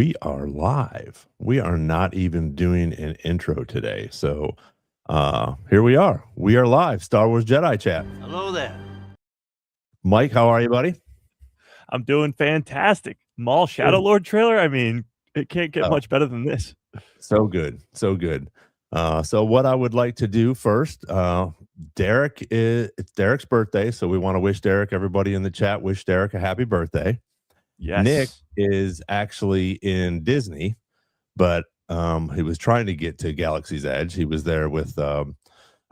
We are live. We are not even doing an intro today. So here we are. We are live. Star Wars Jedi Chat. Hello there. Mike, how are you, buddy? I'm doing fantastic. Maul Shadow Lord trailer. I mean, it can't get much better than this. So good. So good. So what I would like to do first, it's Derek's birthday. So we want to wish Derek, everybody in the chat, wish Derek a happy birthday. Yes. Nick is actually in Disney, but he was trying to get to Galaxy's Edge. He was there with I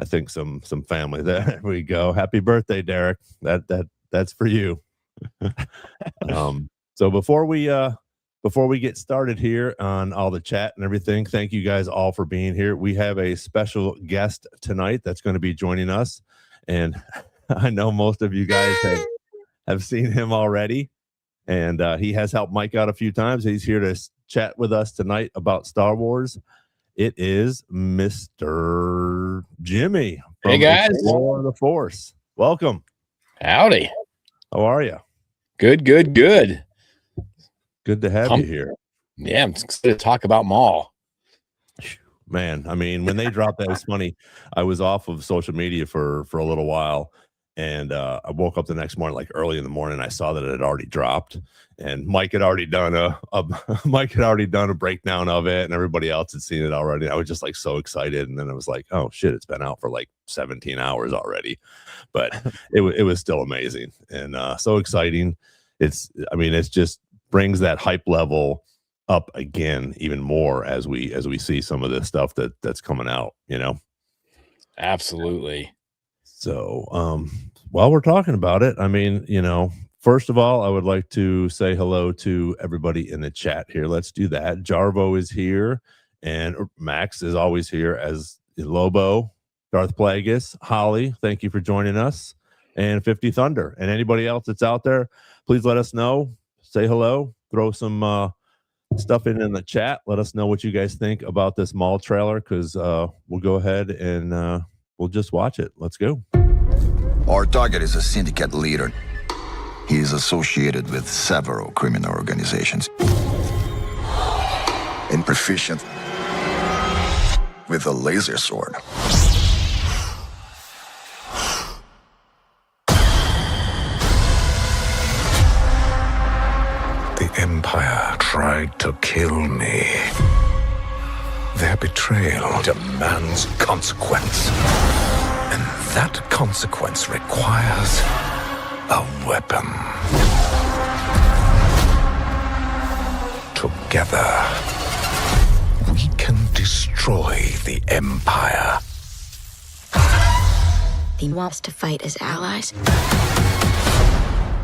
think some family. There we go. Happy birthday, Derek. That's for you. So before we get started here on all the chat and everything, thank you guys all for being here. We have a special guest tonight that's going to be joining us, and I know most of you guys have seen him already. And he has helped Mike out a few times. He's here to chat with us tonight about Star Wars. It is Mr. Jimmy. Hey, guys. Explore the Force. Welcome. Howdy. How are you? Good. Good to have you here. Yeah, I'm excited to talk about Maul. Man, I mean, when they dropped that, it was funny. I was off of social media for a little while. And I woke up the next morning, like early in the morning. I saw that it had already dropped, and Mike had already done a breakdown of it, and everybody else had seen it already. I was just like so excited, and then I was like, "Oh shit, it's been out for like 17 hours already," but it was still amazing and so exciting. It just brings that hype level up again even more as we see some of this stuff that's coming out. Absolutely. So, while we're talking about it, I mean, first of all, I would like to say hello to everybody in the chat here. Let's do that. Jarvo is here, and Max is always here as Lobo, Darth Plagueis, Holly. Thank you for joining us, and 50 Thunder, and anybody else that's out there. Please let us know. Say hello. Throw some stuff in the chat. Let us know what you guys think about this Maul trailer, because we'll go ahead and we'll just watch it. Let's go. Our target is a syndicate leader. He is associated with several criminal organizations and proficient with a laser sword. The Empire tried to kill me. Their betrayal demands consequence. And that consequence requires a weapon. Together, we can destroy the Empire. He wants to fight as allies.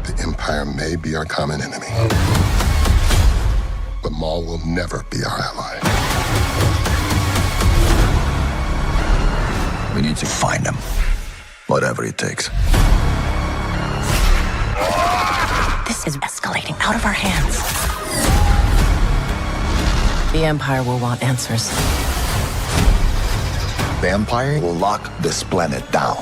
The Empire may be our common enemy, but Maul will never be our ally. We need to find him, whatever it takes. This is escalating out of our hands. The Empire will want answers. The Empire will lock this planet down.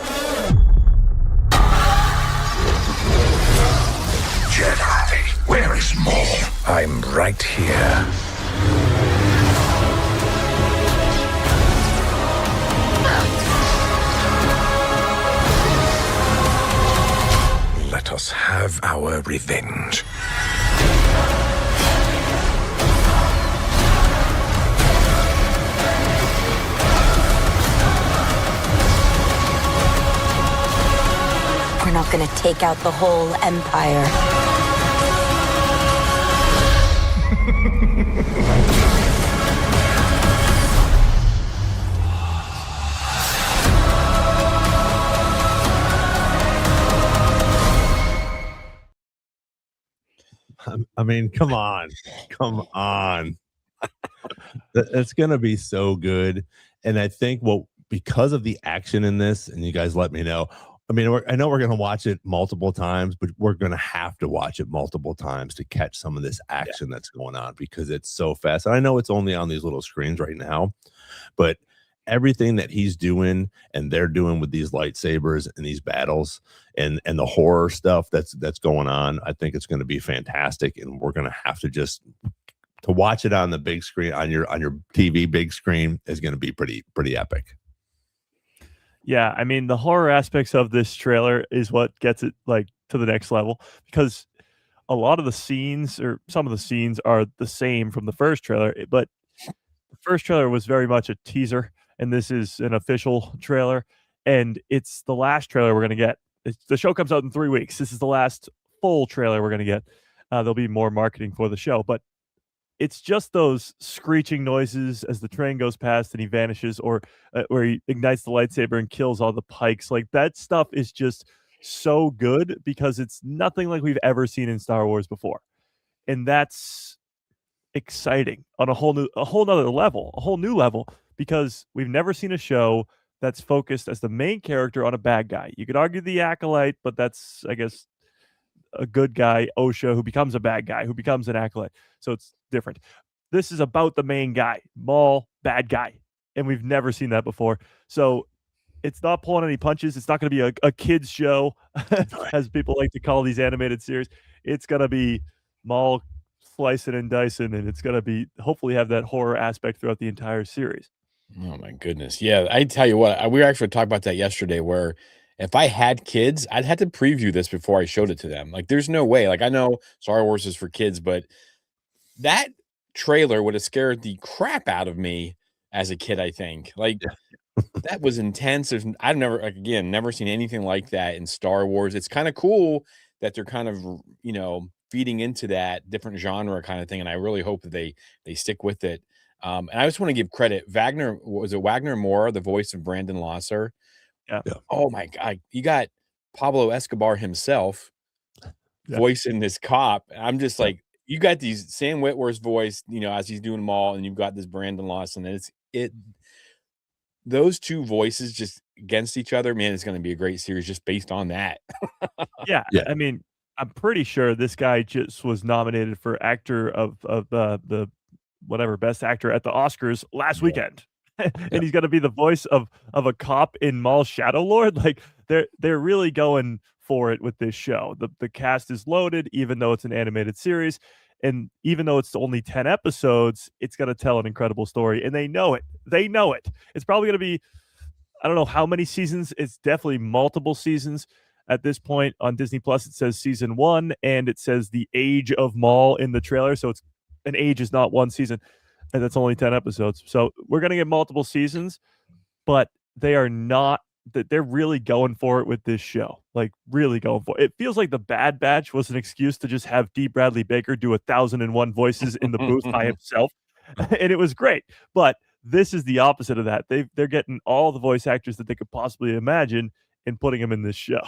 Jedi, where is Maul? I'm right here. Let us have our revenge. We're not gonna take out the whole Empire. I mean, come on. It's going to be so good. And I think because of the action in this, and you guys let me know, I mean, I know we're going to watch it multiple times, but we're going to have to watch it multiple times to catch some of this action that's going on, because it's so fast. And I know it's only on these little screens right now, but everything that he's doing and they're doing with these lightsabers and these battles and the horror stuff that's going on, I think it's going to be fantastic. And we're going to have to just to watch it on the big screen on your TV big screen is going to be pretty epic. Yeah, I mean, the horror aspects of this trailer is what gets it like to the next level, because a lot of the scenes, or some of the scenes, are the same from the first trailer, but the first trailer was very much a teaser, and this is an official trailer, and it's the last trailer we're going to get. The show comes out in 3 weeks. This is the last full trailer we're going to get. There'll be more marketing for the show, but it's just those screeching noises as the train goes past and he vanishes, or where he ignites the lightsaber and kills all the pikes. Like, that stuff is just so good because it's nothing like we've ever seen in Star Wars before. And that's exciting on a whole nother level, a whole new level, because we've never seen a show that's focused as the main character on a bad guy. You could argue the Acolyte, but that's, I guess, a good guy, Osha, who becomes a bad guy, who becomes an Acolyte. So it's different. This is about the main guy, Maul, bad guy. And we've never seen that before. So it's not pulling any punches. It's not going to be a kid's show, as people like to call these animated series. It's going to be Maul slicing and dicing, and it's going to be hopefully have that horror aspect throughout the entire series. Oh my goodness. Yeah, I tell you what, we were actually talking about that yesterday, where if I had kids, I'd have to preview this before I showed it to them. Like, there's no way. Like, I know Star Wars is for kids, but that trailer would have scared the crap out of me as a kid, I think. Like, that was intense. I've never, like, again, never seen anything like that in Star Wars. It's kind of cool that they're kind of, you know, feeding into that different genre kind of thing, and I really hope that they stick with it. And I just want to give credit. Wagner Moura, the voice of Brandon Losser. Yeah. Oh my God, you got Pablo Escobar himself voicing this cop. I'm just like, you got these Sam Witwer's voice, you know, as he's doing Maul, and you've got this Brandon Lawson, and those two voices just against each other, man, it's going to be a great series just based on that. Yeah. I mean, I'm pretty sure this guy just was nominated for actor of the whatever best actor at the Oscars last weekend. And he's going to be the voice of a cop in Maul Shadow Lord. Like, they're really going for it with this show. The cast is loaded, even though it's an animated series, and even though it's only 10 episodes, it's going to tell an incredible story, and they know it. It's probably going to be, I don't know how many seasons. It's definitely multiple seasons. At this point on Disney Plus, it says season 1, and it says the age of Maul in the trailer. So it's an age is not one season, and that's only 10 episodes. So we're going to get multiple seasons, but they're really going for it with this show. Like, really going for it. It feels like the Bad Batch was an excuse to just have D. Bradley Baker do 1,001 voices in the booth by himself. And it was great. But this is the opposite of that. They're getting all the voice actors that they could possibly imagine and putting them in this show.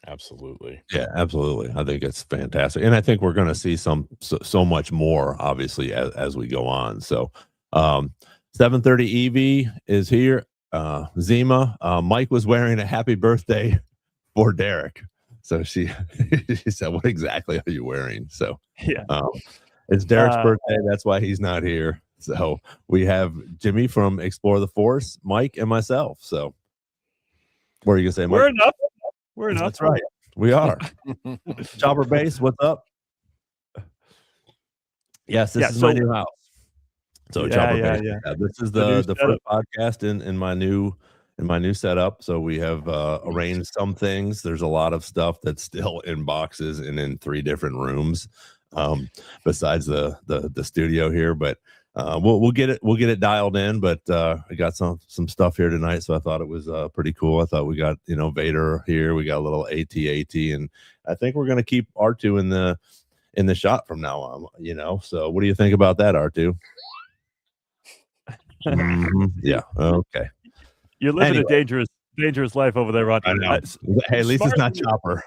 Absolutely. Yeah, absolutely. I think it's fantastic. And I think we're going to see so much more, obviously, as we go on. So 7:30 Evie is here. Zima, Mike was wearing a happy birthday for Derek. So she said, what exactly are you wearing? So Yeah. It's Derek's birthday. That's why he's not here. So we have Jimmy from Explore the Force, Mike, and myself. So what are you going to say, Mike? We're enough. That's right. We are. Chopper Base, what's up? Yes, this is my new house. So Chopper Base. Yeah. This is the first podcast in my new setup. So we have arranged some things. There's a lot of stuff that's still in boxes and in 3 different rooms, besides the studio here. But we'll get it dialed in. But I got some stuff here tonight, so I thought it was pretty cool. I thought we got Vader here. We got a little AT-AT, and I think we're gonna keep R2 in the shot from now on. So what do you think about that, R2? Yeah. Okay. You're living a dangerous life over there, Ron. I know. Hey, at least it's not Chopper.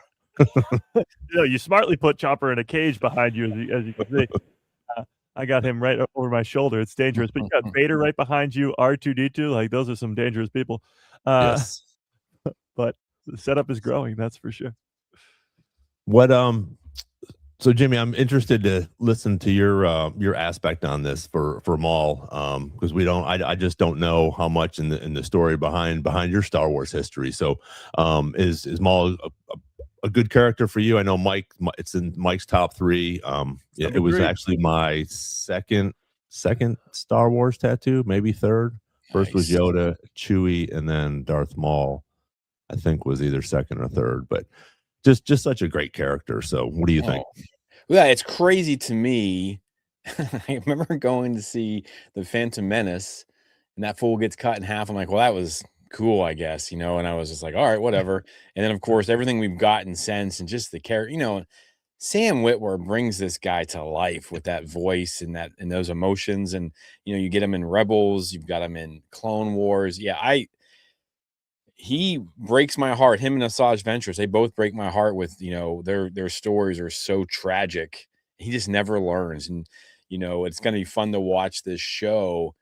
You smartly put Chopper in a cage behind you, as you can see. I got him right over my shoulder. It's dangerous. But you got Vader right behind you, R2-D2. Like, those are some dangerous people. Yes. But the setup is growing, that's for sure. What So Jimmy, I'm interested to listen to your aspect on this for Maul, because I just don't know how much in the story behind your Star Wars history. So is Maul a good character for you? I know it's in Mike's top 3. Yeah, it Number was 3. actually my second Star Wars tattoo, maybe third. First was Nice. Yoda, Chewie, and then Darth Maul, I think was either second or third, but just such a great character. So what do you think? Oh, yeah, it's crazy to me. I remember going to see The Phantom Menace, and that fool gets cut in half. I'm like, well, that was cool, I guess, and I was just like, all right, whatever. And then, of course, everything we've gotten since, and just the character, Sam Witwer brings this guy to life with that voice and those emotions. And you get him in Rebels, you've got him in Clone Wars. Yeah, he breaks my heart. Him and Asajj Ventress, they both break my heart with, their stories are so tragic. He just never learns. And, it's going to be fun to watch this show,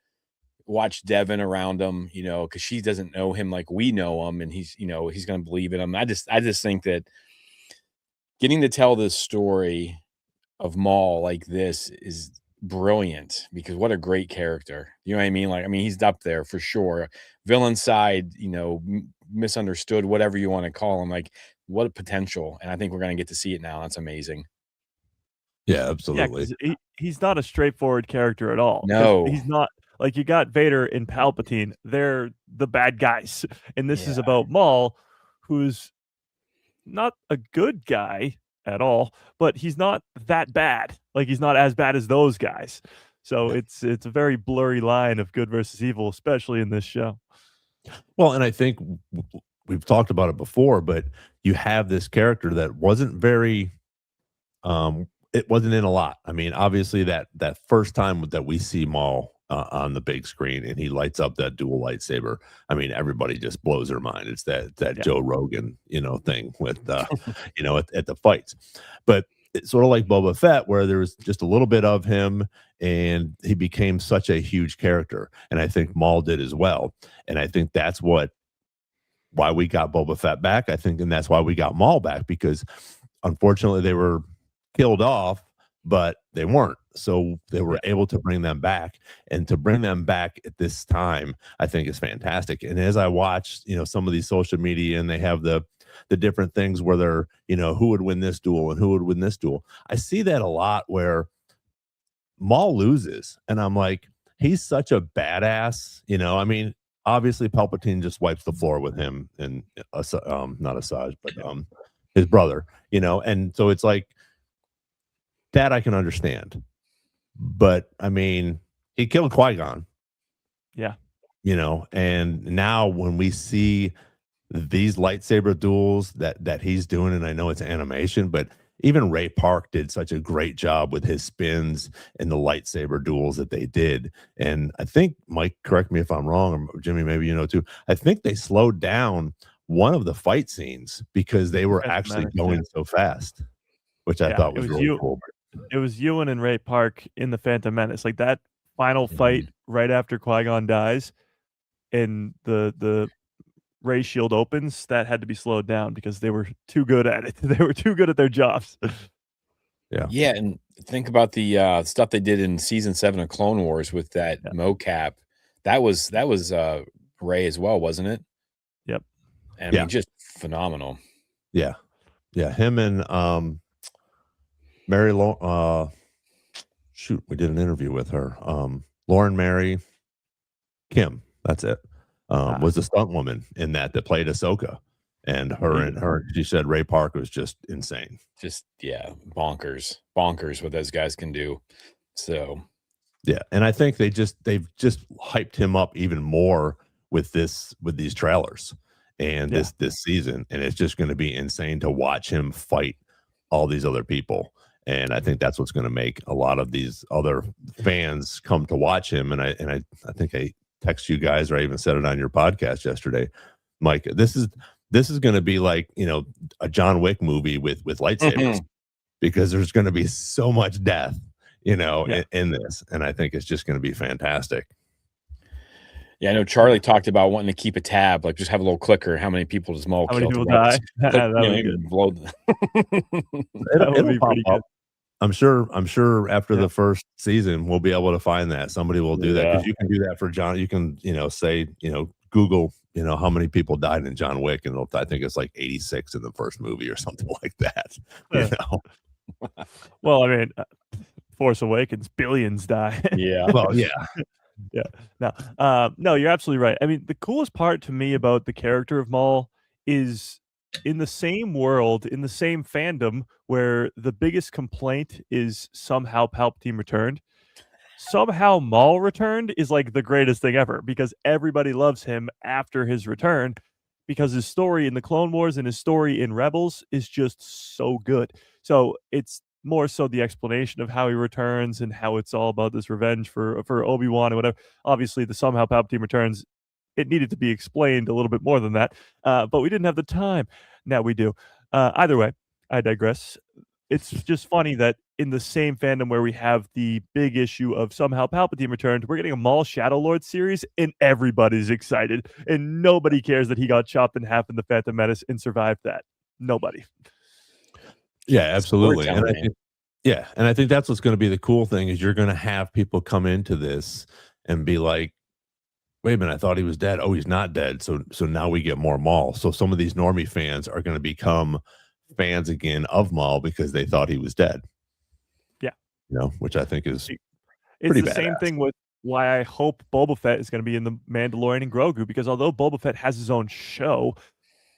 watch Devin around him, because she doesn't know him like we know him. And he's going to believe in him. I just think that getting to tell this story of Maul like this is brilliant, because what a great character. You know what I mean? Like, he's up there for sure. Villain side, misunderstood, whatever you want to call him. Like, what a potential. And I think we're going to get to see it now. That's amazing. Yeah, Yeah, absolutely. 'cause he's not a straightforward character at all. 'Cause No. he's not like, you got Vader and Palpatine, they're the bad guys, and this is Yeah. about Maul, who's not a good guy at all, but he's not that bad. Like, he's not as bad as those guys. So it's a very blurry line of good versus evil, especially in this show. Well, and I think we've talked about it before, but you have this character that wasn't very it wasn't in a lot. I mean, obviously that first time that we see Maul on the big screen and he lights up that dual lightsaber, I mean, everybody just blows their mind. It's that Yeah. Joe Rogan, thing with at the fights. But it's sort of like Boba Fett, where there was just a little bit of him and he became such a huge character. And I think Maul did as well. And I think that's why we got Boba Fett back. I think, and that's why we got Maul back, because unfortunately they were killed off, but they weren't. So they were able to bring them back, and to bring them back at this time, I think is fantastic. And as I watched, some of these social media, and they have the different things where they're, who would win this duel and who would win this duel. I see that a lot where Maul loses, and I'm like, he's such a badass. I mean, obviously Palpatine just wipes the floor with him and not Asajj, but his brother, and so it's like that I can understand. But I mean, he killed Qui-Gon. Yeah. And now when we see these lightsaber duels that he's doing, and I know it's animation, but even Ray Park did such a great job with his spins and the lightsaber duels that they did. And I think, Mike, correct me if I'm wrong, or Jimmy, maybe too, I think they slowed down one of the fight scenes because they were actually going so fast, which I thought was really cool. It was Ewan and Ray Park in The Phantom Menace. Like, that final fight right after Qui-Gon dies and the Ray shield opens, that had to be slowed down because they were too good at it. They were too good at their jobs. Yeah, and think about the stuff they did in season 7 of Clone Wars with that mocap. That was Ray as well, wasn't it? Yep. And I mean, just phenomenal. Yeah. Him and Mary we did an interview with her. Lauren Mary Kim, that's it. Was the stunt woman in that played Ahsoka. And her, she said Ray Park was just insane. Just bonkers what those guys can do. So and I think they've just hyped him up even more with these trailers and this season, and it's just going to be insane to watch him fight all these other people. And I think that's what's going to make a lot of these other fans come to watch him. And I think I text you guys, or I even said it on your podcast yesterday, Mike. This is going to be like a John Wick movie with lightsabers, because there's going to be so much death, in this, and I think it's just going to be fantastic. Yeah, I know Charlie talked about wanting to keep a tab, like just have a little clicker. How many people does Maul kill? How many people die? It'll be pretty good. I'm sure after the first season, we'll be able to find that. Somebody will do that, because you can do that for John. You can, say, Google you know, how many people died in John Wick, and I think it's like 86 in the first movie or something like that. You Uh, know, well, I mean, Force Awakens, billions die. Yeah. well, yeah, Yeah. No, no, you're absolutely right. I mean, the coolest part to me about the character of Maul is in the same world, in the same fandom where the biggest complaint is somehow Palpatine returned. Somehow Maul returned is like the greatest thing ever because everybody loves him after his return because his story in the Clone Wars and his story in Rebels is just so good. So it's more so the explanation of how he returns and how it's all about this revenge for Obi-Wan and whatever. Obviously, the somehow Palpatine returns, it needed to be explained a little bit more than that, but we didn't have the time. Now we do. Either way, I digress. It's just funny that in the same fandom where we have the big issue of somehow Palpatine returned, we're getting a Maul Shadow Lord series, and everybody's excited, and nobody cares that he got chopped in half in the Phantom Menace and survived that. Nobody. yeah, absolutely. And Storytelling, I man. think, yeah, and I think that's what's going to be the cool thing is you're going to have people come into this and be like, wait a minute, I thought he was dead. Oh, he's not dead. So now we get more Maul. So some of these normie fans are going to become fans again of Maul because they thought he was dead. Yeah. You know, which I think is It's pretty the same badass. thing with why I hope Boba Fett is going to be in the Mandalorian and Grogu because although Boba Fett has his own show,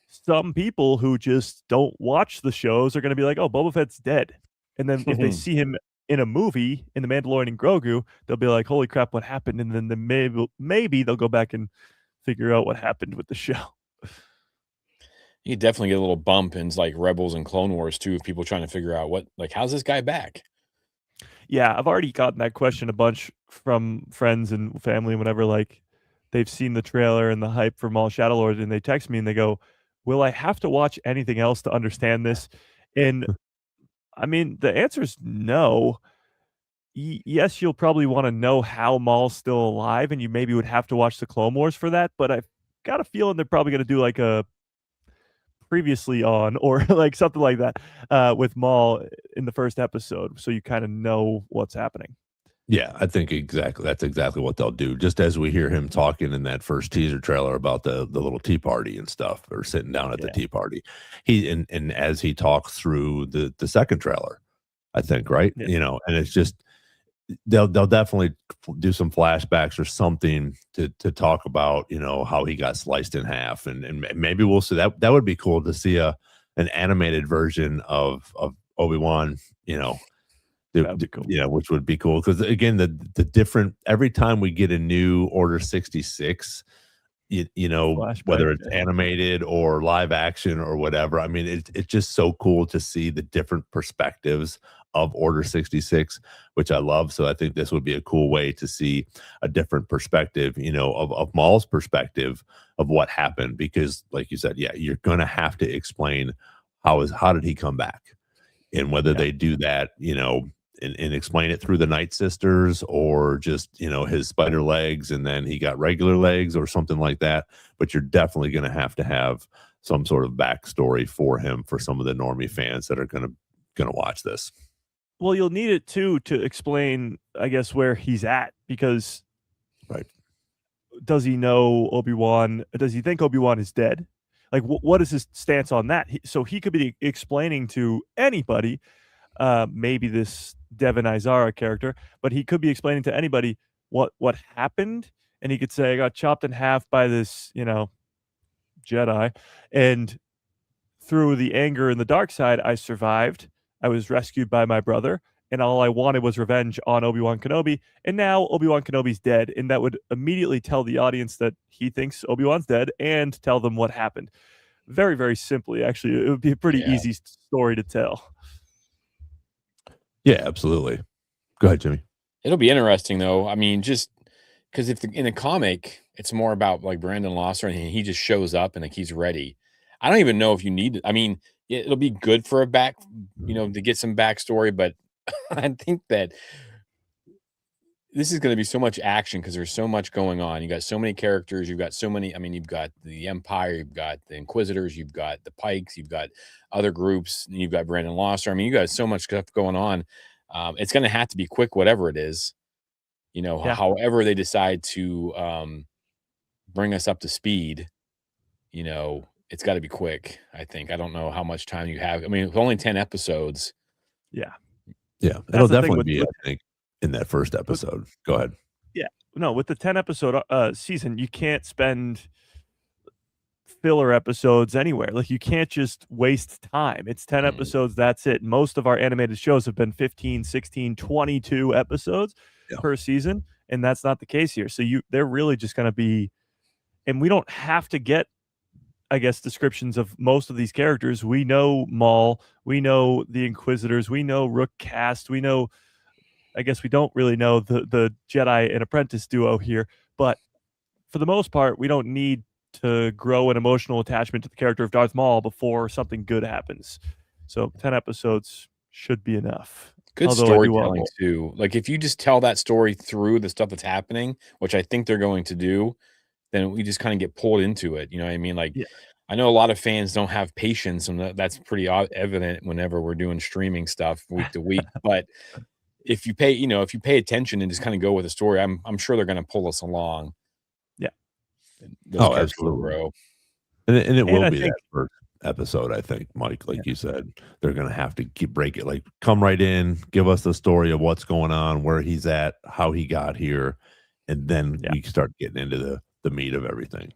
some people who just don't watch the shows are going to be like, "Oh, Boba Fett's dead," and then if they see him in a movie in the Mandalorian and Grogu, they'll be like, "Holy crap, what happened?" And then maybe they'll go back and figure out what happened with the show. You could definitely get a little bump in like Rebels and Clone Wars too, of people trying to figure out like, how's this guy back? Yeah, I've already gotten that question a bunch from friends and family whenever like they've seen the trailer and the hype for Maul Shadow Lord, and they text me and they go, "Will I have to watch anything else to understand this?" And I mean, the answer is no. Yes, you'll probably want to know how Maul's still alive, and you maybe would have to watch the Clone Wars for that. But I've got a feeling they're probably going to do like a previously on or like something like that with Maul in the first episode, so you kind of know what's happening. Yeah, I think exactly that's exactly what they'll do. Just as we hear him talking in that first teaser trailer about the little tea party and stuff, or sitting down at the Yeah. tea party. He and as he talks through the second trailer, I think, right? Yeah. You know, and it's just they'll definitely do some flashbacks or something to talk about, you know, how he got sliced in half, and maybe we'll see that. That would be cool to see an animated version of Obi-Wan, you know, That'd be cool. you know, which would be cool because again, the different every time we get a new Order 66, you know, Flashback, whether it's yeah. animated or live action or whatever. I mean, it's just so cool to see the different perspectives of Order 66, which I love. So I think this would be a cool way to see a different perspective, you know, of Maul's perspective of what happened. Because, like you said, yeah, you're gonna have to explain how did he come back, and whether Yeah. they do that, you know, and explain it through the Night Sisters or just, you know, his spider legs and then he got regular legs or something like that. But you're definitely going to have some sort of backstory for him for some of the normie fans that are going to watch this. Well, you'll need it too to explain, I guess, where he's at because Right. does he know Obi-Wan? Does he think Obi-Wan is dead? Like, what is his stance on that? So he could be explaining to anybody, maybe this Devin Izara character, but he could be explaining to anybody what happened, and he could say, "I got chopped in half by this, you know, Jedi, and through the anger and the dark side, I survived. I was rescued by my brother, and all I wanted was revenge on Obi-Wan Kenobi. And now Obi-Wan Kenobi's dead." And that would immediately tell the audience that he thinks Obi-Wan's dead and tell them what happened. Very, very simply, actually. It would be a pretty Yeah. easy story to tell. Yeah, absolutely. Go ahead, Jimmy. It'll be interesting though. I mean, just because if in a comic, it's more about like Brandon Losser and he just shows up and like he's ready. I don't even know if you need it. I mean, it'll be good for a back, you know, to get some backstory, but I think that this is going to be so much action because there's so much going on. You got so many characters. You've got so many. I mean, you've got the Empire, you've got the Inquisitors, you've got the Pikes, you've got other groups, and you've got Brandon Losser. I mean, you got so much stuff going on. It's going to have to be quick, whatever it is. You know, Yeah. however they decide to bring us up to speed. you know, it's got to be quick. I think. I don't know how much time you have. I mean, it's only 10 episodes. Yeah. Yeah, it'll That's the thing definitely with be, I think, in that first with episode. Go ahead. yeah. No, with the 10 episode season, you can't spend filler episodes anywhere. Like you can't just waste time. It's 10 Mm. episodes, that's it. Most of our animated shows have been 15, 16, 22 episodes Yeah. per season, and that's not the case here. So they're really just going to be, and we don't have to get, I guess, descriptions of most of these characters. We know Maul, we know the Inquisitors, we know Rook Cast, we know, I guess we don't really know the Jedi and Apprentice duo here, but for the most part, we don't need to grow an emotional attachment to the character of Darth Maul before something good happens. So 10 episodes should be enough. Good Although I do want storytelling more. too. Like if you just tell that story through the stuff that's happening, which I think they're going to do, then we just kind of get pulled into it. You know what I mean? Like Yeah. I know a lot of fans don't have patience, and that's pretty evident whenever we're doing streaming stuff week to week. But if you pay, if you pay attention and just kind of go with the story, I'm sure they're going to pull us along. Yeah. And those Oh, characters will absolutely. grow. And it And will I be think that first episode, I think, Mike, like you said. They're gonna have to break it, like, come right in, give us the story of what's going on, where he's at, how he got here, and then Yeah. we start getting into the meat of everything.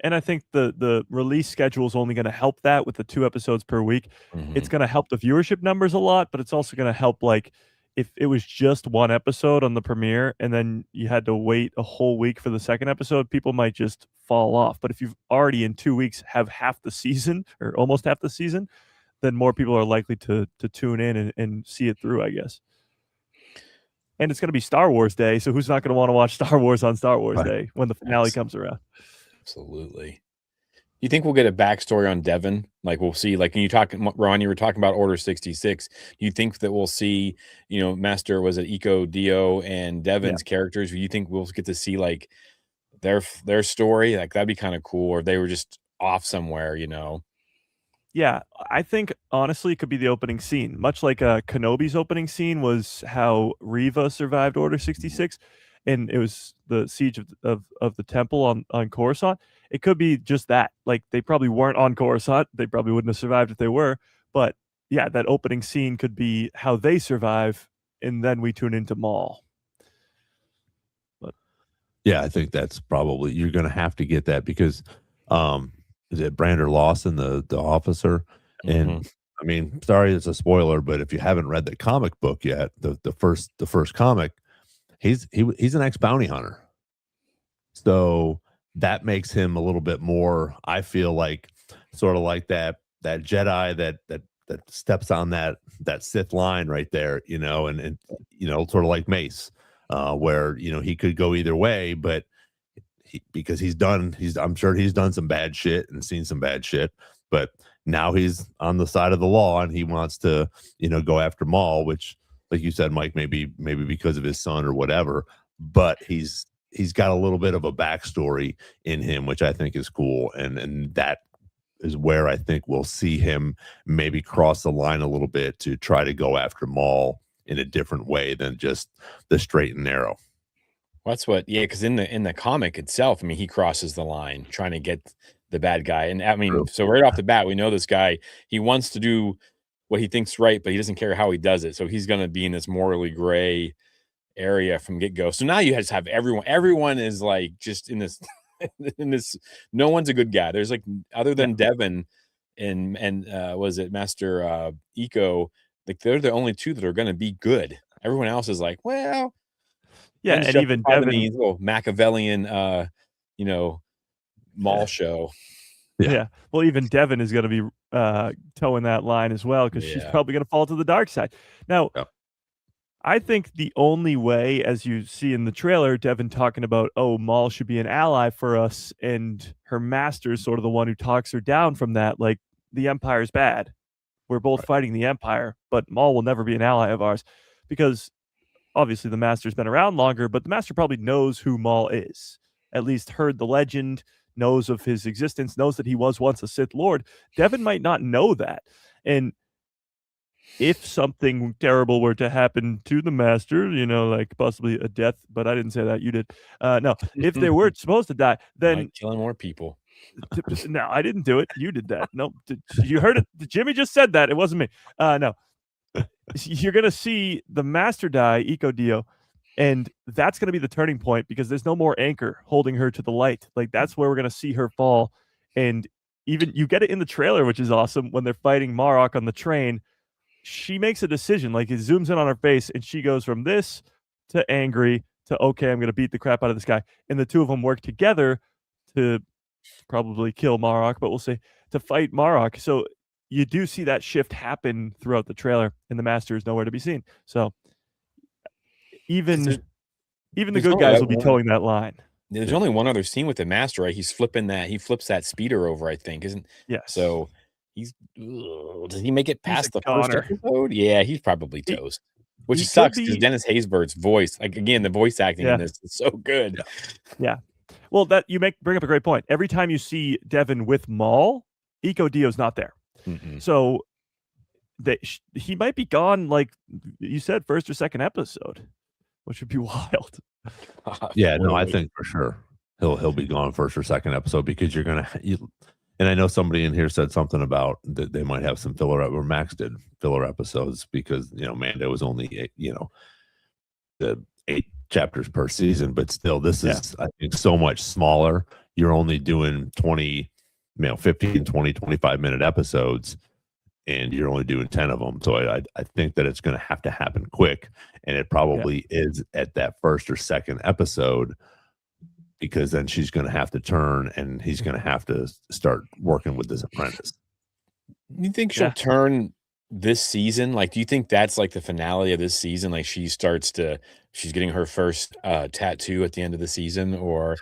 And I think the release schedule is only going to help that with the 2 episodes per week. It's Mhm. going to help the viewership numbers a lot, but it's also going to help, like, if it was just 1 episode on the premiere and then you had to wait a whole week for the second episode, people might just fall off. But if you've already in 2 weeks have half the season or almost half the season, then more people are likely to tune in and see it through, I guess. And it's going to be Star Wars Day, so who's not going to want to watch Star Wars on Star Wars Right. Day when the finale comes around? Absolutely. You think we'll get a backstory on Devin? Like we'll see, like, when you talking, Ron, you were talking about Order 66. Do you think that we'll see, Master, was it Eco, Dio, and Devin's characters? Do you think we'll get to see like their story? Like that'd be kind of cool, or they were just off somewhere, Yeah, I think honestly it could be the opening scene, much like Kenobi's opening scene was how Reva survived Order 66, and it was the siege of the temple on Coruscant. It could be just that. Like they probably weren't on Coruscant; they probably wouldn't have survived if they were. But yeah, that opening scene could be how they survive, and then we tune into Maul. But Yeah, I think that's probably, you're gonna have to get that because is it Brander Lawson, the officer? Mhm. And I mean, sorry, it's a spoiler, but if you haven't read the comic book yet, the first comic, he's an ex bounty hunter. So that makes him a little bit more, I feel like, sort of like that Jedi that steps on that Sith line right there, and sort of like Mace, where he could go either way, but because I'm sure he's done some bad shit and seen some bad shit, but now he's on the side of the law and he wants to go after Maul, which, like you said, Mike, maybe because of his son or whatever, but he's got a little bit of a backstory in him, which I think is cool, and that is where I think we'll see him maybe cross the line a little bit to try to go after Maul in a different way than just the straight and narrow. That's what, yeah, because in the comic itself, I mean, he crosses the line trying to get the bad guy, and I mean, True. so right off the bat, we know this guy. He wants to do what he thinks right, but he doesn't care how he does it. So he's going to be in this morally gray area from get go. So now you just have everyone. Everyone is like just in this, in this. No one's a good guy. There's like, other than Devin and was it Master Eco? Like they're the only two that are going to be good. Everyone else is like, well. yeah, Ends and even justify the Devin, means, little Machiavellian, Maul show. yeah. Well, even Devin is going to be towing that line as well because she's Yeah. probably going to fall to the dark side. Now, Yep. I think the only way, as you see in the trailer, Devin talking about, oh, Maul should be an ally for us, and her master is sort of the one who talks her down from that. Like, the Empire's bad. We're both fighting the Empire, but Maul will never be an ally of ours because obviously the Master's been around longer, but the Master probably knows who Maul is, at least heard the legend, knows of his existence, knows that he was once a Sith Lord. Devin might not know that. And if something terrible were to happen to the Master, like possibly a death, but I didn't say that, you did. No, if they were supposed to die, then Like killing more people. No, I didn't do it. You did that. Nope. You heard it. Jimmy just said that. It wasn't me. No. You're going to see the master die, Eco Dio, and that's going to be the turning point because there's no more anchor holding her to the light. Like, that's where we're going to see her fall. And even you get it in the trailer, which is awesome, when they're fighting Marok on the train. She makes a decision, like it zooms in on her face, and she goes from this to angry to, okay, I'm going to beat the crap out of this guy. And the two of them work together to probably kill Marok, but we'll see, to fight Marok. So you do see that shift happen throughout the trailer, and the master is nowhere to be seen. So even the good guys will be towing that line. There's only one other scene with the master, right? He flips that speeder over, I think, isn't? Yes. So does he make it past the first episode? Yeah, he's probably toast. Which sucks because Dennis Haysbert's voice, like, again, the voice acting in this is so good. Yeah. Well, that you bring up a great point. Every time you see Devin with Maul, Eco Dio's not there. So he might be gone, like you said, first or second episode, which would be wild. Yeah, no, I think for sure he'll be gone first or second episode because you're gonna. And I know somebody in here said something about that they might have some filler, or Max did filler episodes because Mando was only the 8 chapters per season, but still, this is I think so much smaller. You're only doing 20, 15, 20, 25-minute episodes, and you're only doing 10 of them. So I think that it's going to have to happen quick, and it probably is at that first or second episode, because then she's going to have to turn, and he's going to have to start working with this apprentice. You think she'll turn this season? Like, do you think that's like the finale of this season? Like, she's getting her first tattoo at the end of the season, or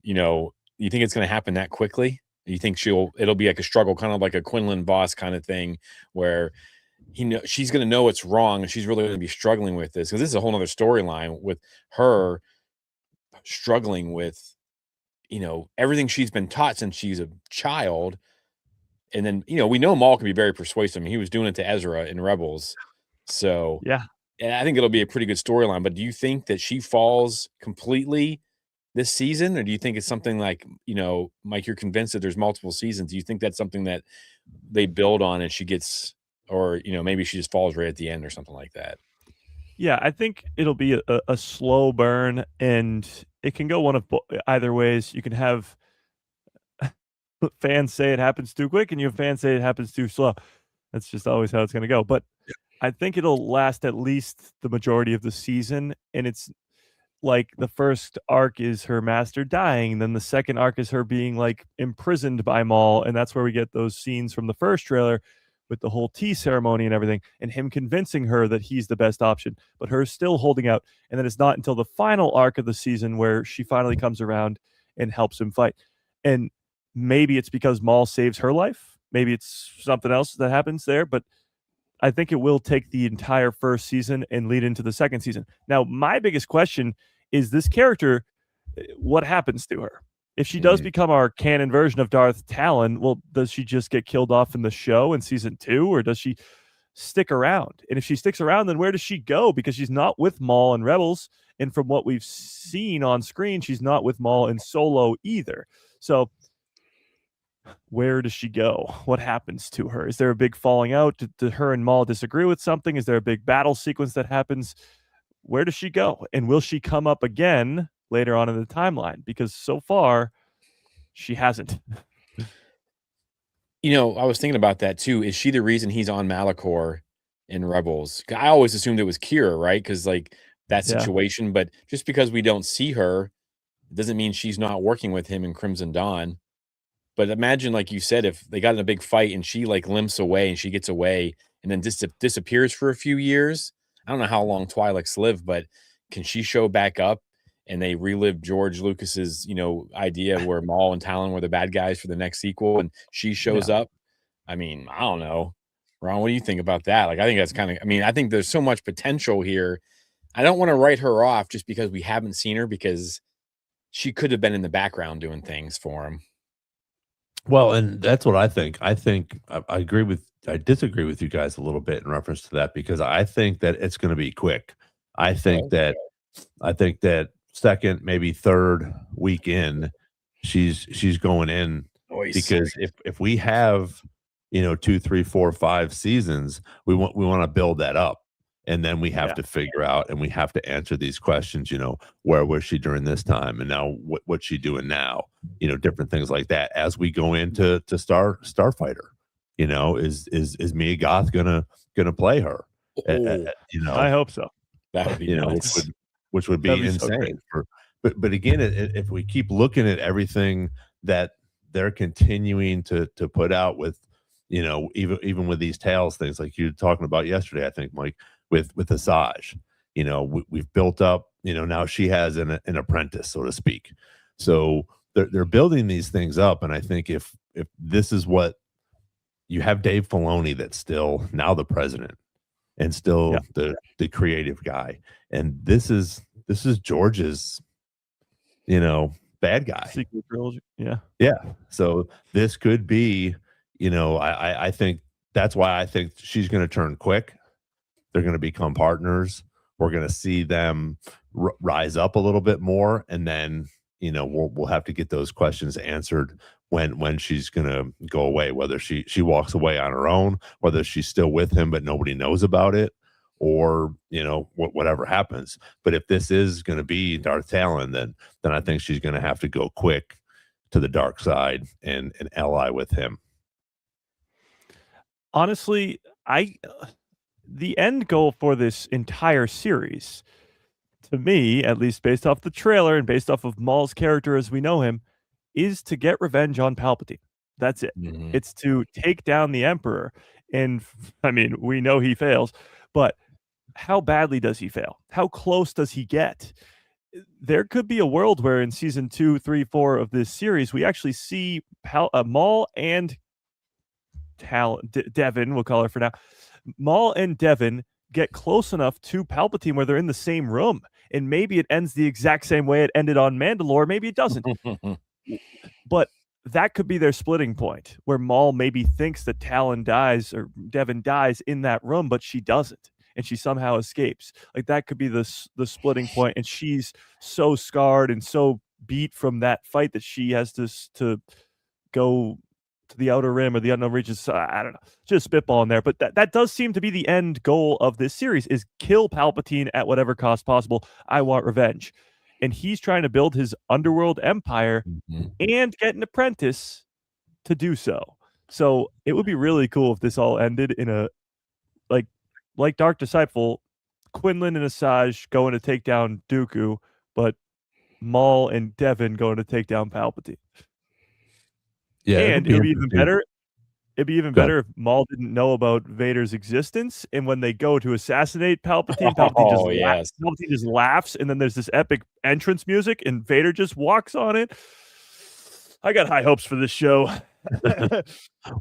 you think it's going to happen that quickly? You think it'll be like a struggle, kind of like a Quinlan Voss kind of thing, where she's going to know it's wrong, and she's really going to be struggling with this, because this is a whole other storyline with her struggling with everything she's been taught since she's a child. And then we know Maul can be very persuasive. I mean, he was doing it to Ezra in Rebels. So I think it'll be a pretty good storyline. But do you think that she falls completely this season, or do you think it's something like, Mike, you're convinced that there's multiple seasons? Do you think that's something that they build on and she gets, or maybe she just falls right at the end or something like that? Yeah, I think it'll be a slow burn, and it can go one of either ways. You can have fans say it happens too quick, and you have fans say it happens too slow. That's just always how it's going to go. But I think it'll last at least the majority of the season, and it's like the first arc is her master dying, and then the second arc is her being like imprisoned by Maul, and that's where we get those scenes from the first trailer with the whole tea ceremony and everything, and him convincing her that he's the best option, but her still holding out. And then it's not until the final arc of the season where she finally comes around and helps him fight. And maybe it's because Maul saves her life. Maybe it's something else that happens there, but I think it will take the entire first season and lead into the second season. Now, my biggest question is this character, what happens to her? If she does become our canon version of Darth Talon, well, does she just get killed off in the show in season 2, or does she stick around? And if she sticks around, then where does she go? Because she's not with Maul in Rebels, and from what we've seen on screen, she's not with Maul in Solo either. So where does she go? What happens to her? Is there a big falling out? Did her and Maul disagree with something? Is there a big battle sequence that happens? Where does she go? And will she come up again later on in the timeline? Because so far, she hasn't. I was thinking about that too. Is she the reason he's on Malachor in Rebels? I always assumed it was Kira, right? Because like that situation, but just because we don't see her doesn't mean she's not working with him in Crimson Dawn. But imagine, like you said, if they got in a big fight and she like limps away and she gets away and then disappears for a few years. I don't know how long Twi'leks live, but can she show back up and they relive George Lucas's, idea where Maul and Talon were the bad guys for the next sequel, and she shows up? I mean, I don't know. Ron, what do you think about that? Like, I think that's I think there's so much potential here. I don't want to write her off just because we haven't seen her, because she could have been in the background doing things for him. Well, and that's what I think. I disagree with you guys a little bit in reference to that, because I think that it's going to be quick. I think that second, maybe third weekend, she's going in Noise. because if we have 2, 3, 4, 5 seasons, we want to build that up. And then we have Yeah. to figure out and we have to answer these questions, where was she during this time? And now what's she doing now? Different things like that as we go into Starfighter. Is Mia Goth gonna play her? Oh, I hope so. that would be nuts. Which would be That'd be so insane. But again, if we keep looking at everything that they're continuing to put out with, even with these Tales things like you were talking about yesterday, I think, Mike, with Asajj, we've built up, now she has an apprentice, so to speak. So they're building these things up, and I think if this is what you have, Dave Filoni, that's still now the president and still the creative guy, and this is George's, bad guy. Sequel trilogy. Yeah. Yeah. So this could be, I think that's why I think she's going to turn quick. They're going to become partners. We're going to see them rise up a little bit more, and then we'll have to get those questions answered when she's going to go away. Whether she walks away on her own, whether she's still with him but nobody knows about it, or whatever happens. But if this is going to be Darth Talon, then I think she's going to have to go quick to the dark side and ally with him. Honestly, the end goal for this entire series, to me, at least based off the trailer and based off of Maul's character as we know him, is to get revenge on Palpatine. That's it. Mhm. It's to take down the Emperor. And I mean, we know he fails, but how badly does he fail? How close does he get? There could be a world where in season 2, 3, 4 of this series, we actually see Maul and Devin, we'll call her for now. Maul and Devin get close enough to Palpatine where they're in the same room. And maybe it ends the exact same way it ended on Mandalore. Maybe it doesn't. But that could be their splitting point, where Maul maybe thinks that Talon dies or Devin dies in that room, but she doesn't, and she somehow escapes. Like that could be the splitting point, and she's so scarred and so beat from that fight that she has to go to the outer rim or the unknown regions. I don't know, just spitballing there, but that does seem to be the end goal of this series: is kill Palpatine at whatever cost possible. I want revenge. And he's trying to build his underworld empire and get an apprentice to do so. So it would be really cool if this all ended in a like Dark Disciple, Quinlan and Asajj going to take down Dooku, but Maul and Devin going to take down Palpatine. Yeah, and it would be even better. It'd be even better if Maul didn't know about Vader's existence, and when they go to assassinate Palpatine, Palpatine just laughs, and then there's this epic entrance music, and Vader just walks on it. I got high hopes for this show.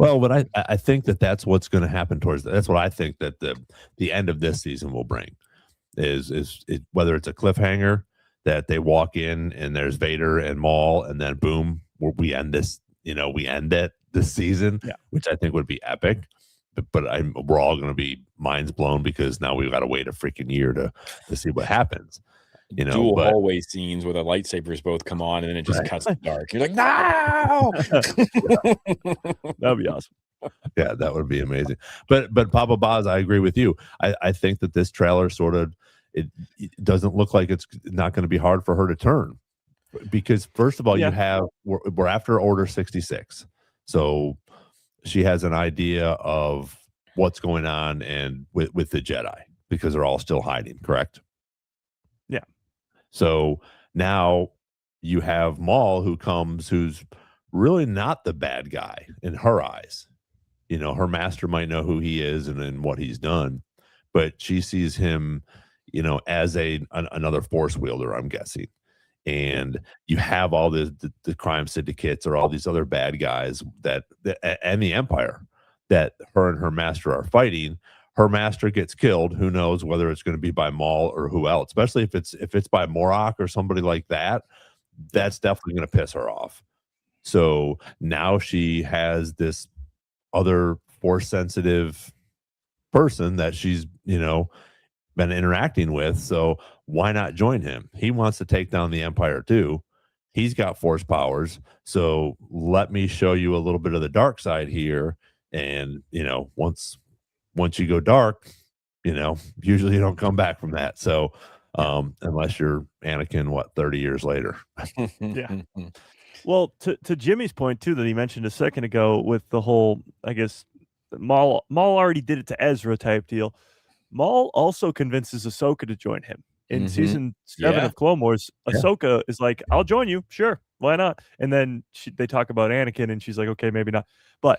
Well, but I think that's what's going to happen that's what I think that the end of this season will bring is whether it's a cliffhanger that they walk in and there's Vader and Maul, and then boom, we end this. We end it this season, which I think would be epic. But we're all going to be minds blown because now we've got to wait a freaking year to see what happens. Dual hallway scenes where the lightsabers both come on and then it just cuts to dark. You're like, no! That'd be awesome. Yeah, that would be amazing. But Papa Boz, I agree with you. I think that this trailer sort of it doesn't look like it's not going to be hard for her to turn. Because first of all, we're after Order 66. So she has an idea of what's going on and with the Jedi because they're all still hiding, correct? Yeah. So now you have Maul who's really not the bad guy in her eyes. Her master might know who he is and what he's done, but she sees him, as another force wielder, I'm guessing. And you have all the crime syndicates or all these other bad guys and the Empire that her and her master are fighting. Her master gets killed. Who knows whether it's going to be by Maul or who else? Especially if it's by Morok or somebody like that. That's definitely going to piss her off. So now she has this other force sensitive person that she's been interacting with. So why not join him? He wants to take down the Empire too. he's got force powers. So let me show you a little bit of the dark side here. And once you go dark, usually you don't come back from that. So unless you're Anakin, 30 years later. Yeah. Well, to Jimmy's point too that he mentioned a second ago with the whole, I guess, Maul already did it to Ezra type deal. Maul also convinces Ahsoka to join him. In season 7 Yeah. of Clone Wars, Ahsoka is like, "I'll join you, sure, why not?" And then they talk about Anakin, and she's like, "Okay, maybe not," but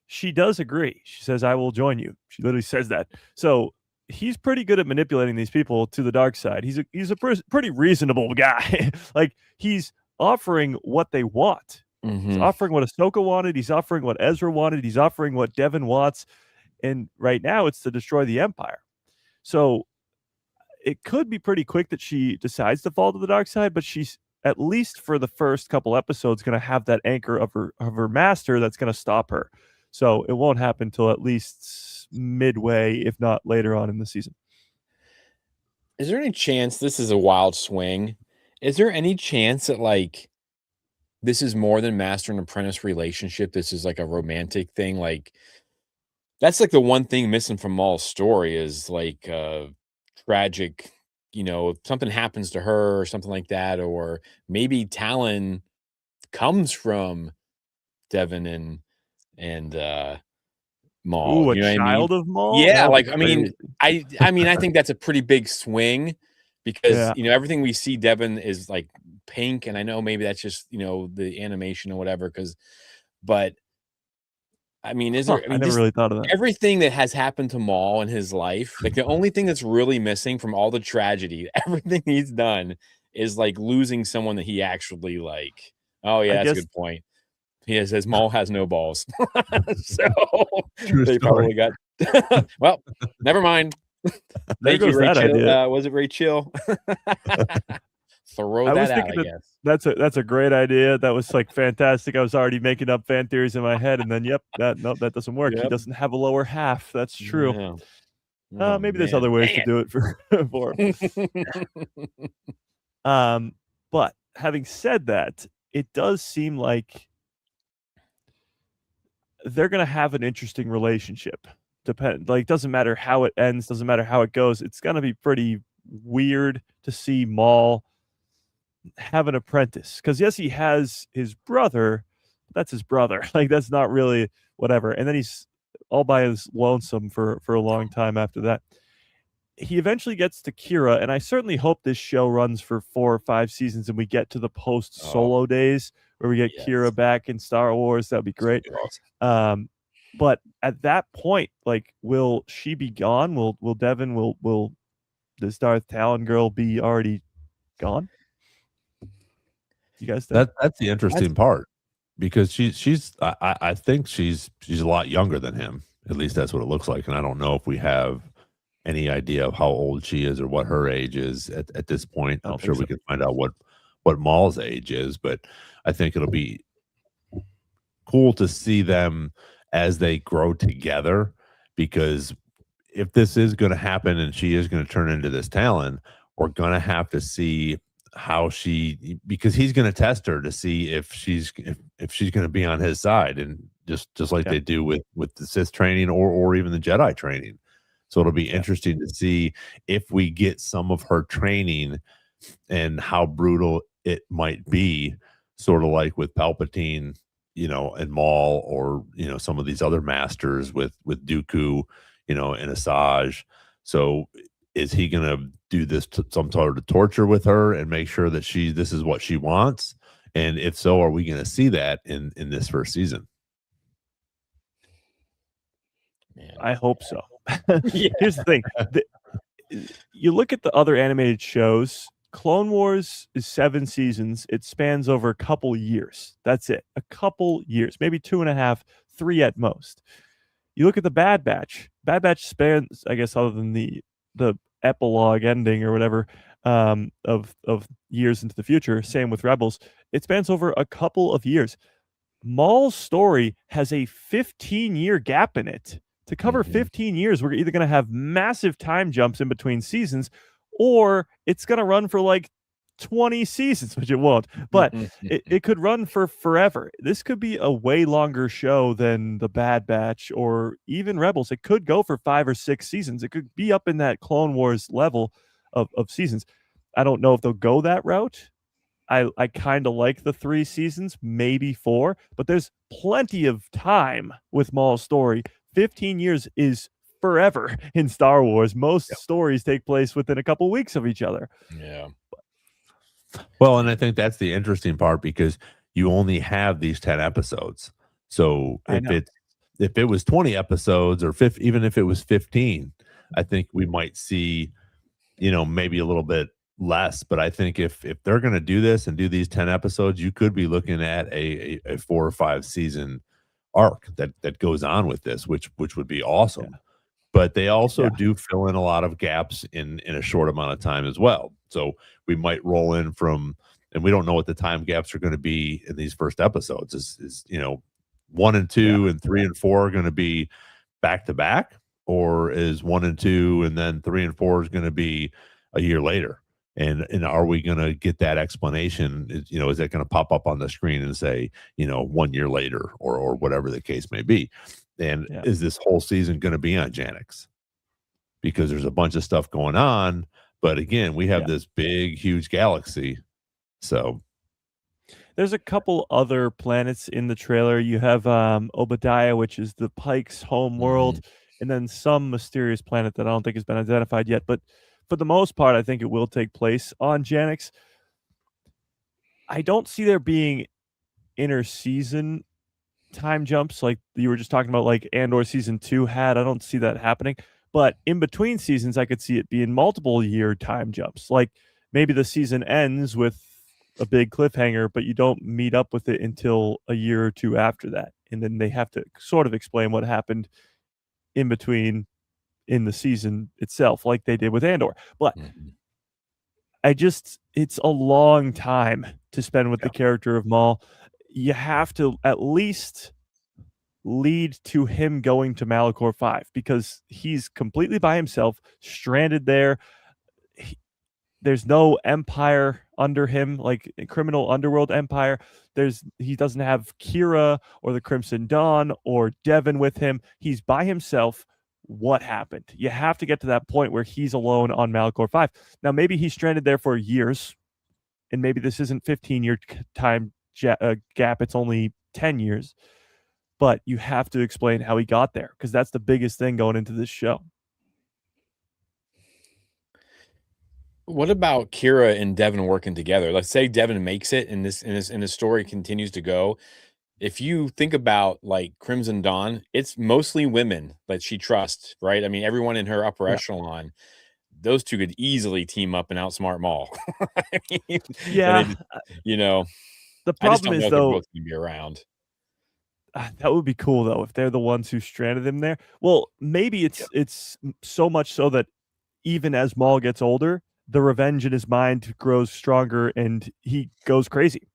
she does agree. She says, "I will join you." She literally says that. So he's pretty good at manipulating these people to the dark side. He's a pretty reasonable guy. Like he's offering what they want. He's offering what Ahsoka wanted. He's offering what Ezra wanted. He's offering what Devin wants. And right now, it's to destroy the Empire. So it could be pretty quick that she decides to fall to the dark side, but she's at least for the first couple episodes going to have that anchor of her master that's going to stop her. So it won't happen till at least midway, if not later on in the season. Is there any chance this is a wild swing? Is there any chance that like this is more than master and apprentice relationship? This is like a romantic thing. Like that's like the one thing missing from Maul's story is like tragic, if something happens to her or something like that, or maybe Talon comes from Devin and Maul. Ooh, a You know what I mean? child of Maul? Yeah, That'd be like crazy. I mean, I think that's a pretty big swing because Yeah. everything we see Devin is like pink, and I know maybe that's just the animation or whatever. But I mean, is there? I I mean, never just really thought of that. everything that has happened to Maul in his life, like the only thing that's really missing from all the tragedy, everything he's done is like losing someone that he actually like. Oh yeah, I that's a guess good point. He says Maul has no balls, so True they story. probably got. Well, never mind. there Thank you, goes that Rachel. idea. Was it Rachel? Throw I was that out, thinking I that guess. that's a great idea. That was like fantastic. I was already making up fan theories in my head, and then nope, that doesn't work. He Yep. doesn't have a lower half. That's true. Yeah. Oh, Maybe there's man. other ways to Dang do it for him. it. But having said that, it does seem like they're gonna have an interesting relationship. Doesn't matter how it ends, doesn't matter how it goes. It's gonna be pretty weird to see Maul have an apprentice. Because yes, he has his brother. That's his brother. Like that's not really whatever. And then he's all by his lonesome for a long time after that. He eventually gets to Kira, and I certainly hope this show runs for 4 or 5 seasons and we get to the post Solo days where we get Kira back in Star Wars. That'd be great. But at that point, like, will she be gone? Will Devin, will this Darth Talon girl be already gone? You guys think? That's the interesting part because I think she's a lot younger than him. At least that's what it looks like. And I don't know if we have any idea of how old she is or what her age is at this point. I'm sure we can find out what Maul's age is, but I think it'll be cool to see them as they grow together, because if this is going to happen and she is going to turn into this Talon, we're going to have to see how because he's going to test her to see if she's going to be on his side, and just like they do with the Sith training or even the Jedi training. So it'll be interesting to see if we get some of her training and how brutal it might be, sort of like with Palpatine, and Maul, or some of these other masters with Dooku, and Asajj. So is he going to do this some sort of torture with her and make sure that this is what she wants? And if so, are we going to see that in this first season? Man. I hope so. Here's the thing. You look at the other animated shows, Clone Wars is 7 seasons. It spans over a couple years. That's it. A couple years, maybe 2.5, 3 at most. You look at the Bad Batch. Bad Batch spans, I guess, other than the epilogue ending or whatever, of years into the future. Same with Rebels. It spans over a couple of years. Maul's story has a 15-year gap in it. To cover 15 years, we're either going to have massive time jumps in between seasons, or it's going to run for like 20 seasons, which it won't, but it could run for forever. This could be a way longer show than The Bad Batch or even Rebels. It could go for 5 or 6 seasons. It could be up in that Clone Wars level of seasons. I don't know if they'll go that route. I kind of like the 3 seasons, maybe 4, but there's plenty of time with Maul's story. 15 years is forever in Star Wars. Most stories take place within a couple weeks of each other. Yeah. Well, and I think that's the interesting part because you only have these 10 episodes. So if it was 20 episodes or even if it was 15, I think we might see, maybe a little bit less. But I think if they're going to do this and do these 10 episodes, you could be looking at a 4 or 5 season arc that goes on with this, which would be awesome. Yeah. But they also do fill in a lot of gaps in a short amount of time as well. So we might roll in and we don't know what the time gaps are going to be in these first episodes. Is 1 and 2 and 3 and 4 are going to be back to back, or is 1 and 2 and then 3 and 4 is going to be a year later? And are we going to get that explanation? Is that going to pop up on the screen and say, 1 year later or whatever the case may be? And is this whole season going to be on Janix? Because there's a bunch of stuff going on. But again, we have this big, huge galaxy. So there's a couple other planets in the trailer. You have Obadiah, which is the Pike's home world, and then some mysterious planet that I don't think has been identified yet. But for the most part, I think it will take place on Janix. I don't see there being inter-season time jumps like you were just talking about, like Andor season 2 had. I don't see that happening. But in between seasons, I could see it being multiple year time jumps. Like maybe the season ends with a big cliffhanger, but you don't meet up with it until a year or 2 after that. And then they have to sort of explain what happened in between in the season itself, like they did with Andor. But it's a long time to spend with the character of Maul. You have to at least lead to him going to Malachor 5 because he's completely by himself, stranded there. There's no empire under him, like a criminal underworld empire. He doesn't have Kira or the Crimson Dawn or Devin with him. He's by himself. What happened? You have to get to that point where he's alone on Malachor 5. Now, maybe he's stranded there for years, and maybe this isn't 15-year time gap. It's only 10 years. But you have to explain how he got there because that's the biggest thing going into this show. What about Kira and Devin working together? Let's say Devin makes it and this story continues to go. If you think about like Crimson Dawn, it's mostly women that she trusts, right? I mean, everyone in her upper echelon, those two could easily team up and outsmart Maul. I mean, the problem is though, both going to be around. That would be cool though if they're the ones who stranded him there. Well, maybe it's so much so that even as Maul gets older, the revenge in his mind grows stronger and he goes crazy.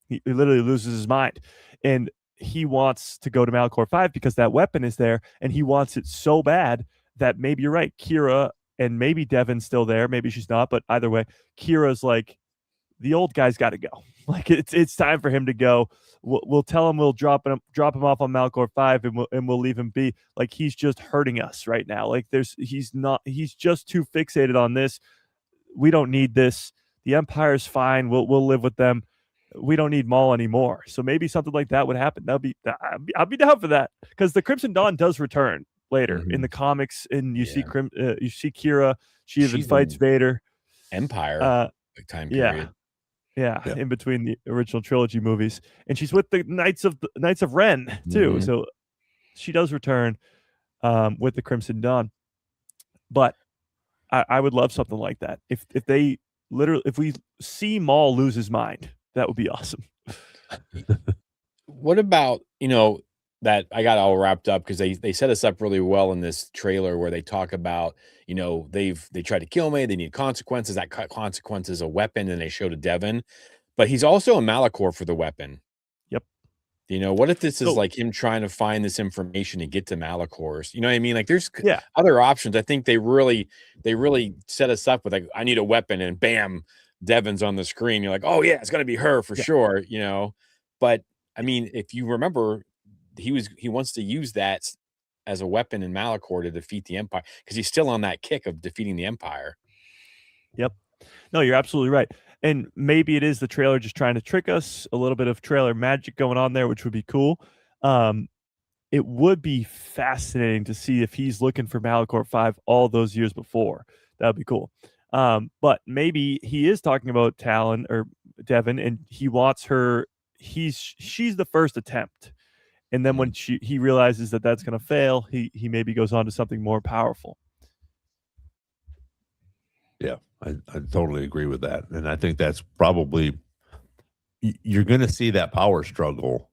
He literally loses his mind. And he wants to go to Malachor 5 because that weapon is there, and he wants it so bad that maybe you're right, Kira and maybe Devin's still there. Maybe she's not, but either way, Kira's like, the old guy's got to go. Like it's time for him to go. We'll tell him we'll drop him off on Malachor 5 and we'll leave him be. Like he's just hurting us right now. Like he's just too fixated on this. We don't need this. The Empire's fine. We'll live with them. We don't need Maul anymore. So maybe something like that would happen. I'll be down for that because the Crimson Dawn does return later in the comics, and you see Kira. She even fights Vader. Empire time period. Yeah, in between the original trilogy movies, and she's with the Knights of Ren too. So she does return with the Crimson Dawn. But I would love something like that. If we see Maul lose his mind, that would be awesome. What about that I got all wrapped up because they set us up really well in this trailer where they talk about they tried to kill me, they need consequences. That consequence is a weapon, and they show to Devin, but he's also a Malachor for the weapon. Yep. What if this is like him trying to find this information to get to Malachors? You know what I mean? Like there's other options. I think they really set us up with like, I need a weapon, and bam, Devin's on the screen, you're like, oh yeah, it's gonna be her for sure, you know. But I mean, if you remember, he wants to use that as a weapon in Malachor to defeat the Empire because he's still on that kick of defeating the Empire. Yep. No, you're absolutely right. And maybe it is the trailer just trying to trick us, a little bit of trailer magic going on there, which would be cool. It would be fascinating to see if he's looking for Malachor 5 all those years before. That would be cool. But maybe he is talking about Talon or Devin, and he wants her. She's the first attempt, and then when he realizes that that's going to fail, he maybe goes on to something more powerful. Yeah, I totally agree with that, and I think that's probably you're going to see that power struggle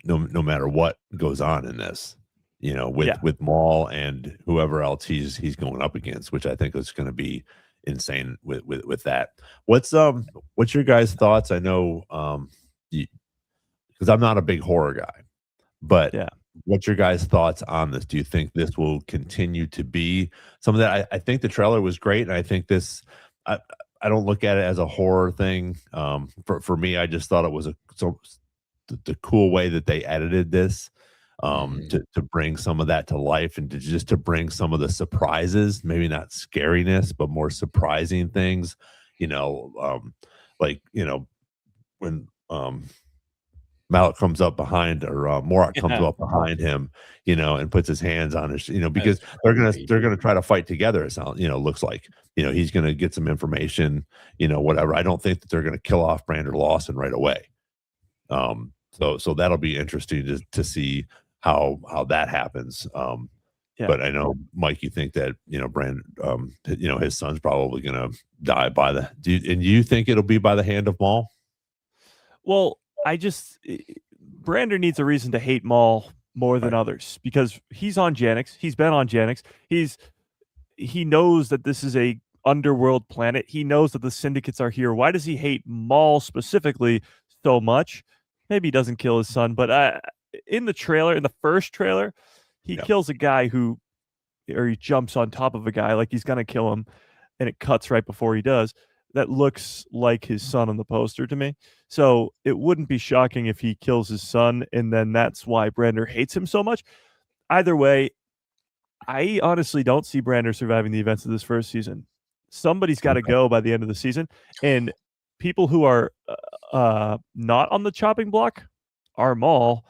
no matter what goes on in this, you know, with Maul and whoever else he's going up against, which I think is going to be insane with that. What's your guys' thoughts? I know because I'm not a big horror guy, but what's your guys' thoughts on this? Do you think this will continue to be some of that? I think the trailer was great, and I think this. I don't look at it as a horror thing. For me, I just thought it was the cool way that they edited this to bring some of that to life and to bring some of the surprises, maybe not scariness, but more surprising things, you know, like, you know, when Malak comes up behind or Morak comes up behind him, you know, and puts his hands on his, you know, because they're gonna try to fight together. It sounds, you know, looks like, you know, he's gonna get some information, you know, whatever. I don't think that they're gonna kill off Brander Lawson right away. So that'll be interesting to see how that happens. But I know, Mike, you think that, you know, Brand, you know, his son's probably gonna die by the. Do you think it'll be by the hand of Maul? Well, Brander needs a reason to hate Maul more than others because he's on Janix. He's been on Janix. He knows that this is a underworld planet. He knows that the syndicates are here. Why does he hate Maul specifically so much? Maybe he doesn't kill his son, but in the first trailer, he kills a guy he jumps on top of a guy like he's gonna kill him, and it cuts right before he does. That looks like his son on the poster to me. So it wouldn't be shocking if he kills his son, and then that's why Brander hates him so much. Either way, I honestly don't see Brander surviving the events of this first season. Somebody's got to go by the end of the season, and people who are not on the chopping block are Maul.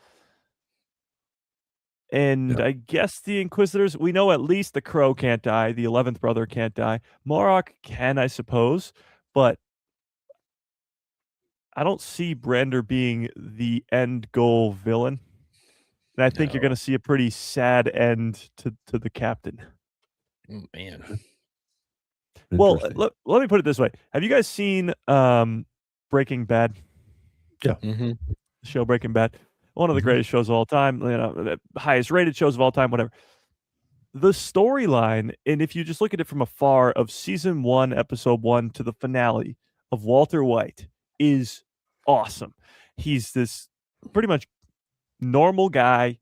And I guess the Inquisitors, we know at least the Crow can't die. The 11th brother can't die. Morak can, I suppose, but I don't see Brander being the end goal villain. And I think you're going to see a pretty sad end to the captain. Oh, man. Well, let me put it this way. Have you guys seen Breaking Bad? Yeah. The show Breaking Bad. One of the greatest shows of all time, you know, highest rated shows of all time, whatever. The storyline, and if you just look at it from afar, of season 1, episode 1 to the finale of Walter White is awesome. He's this pretty much normal guy,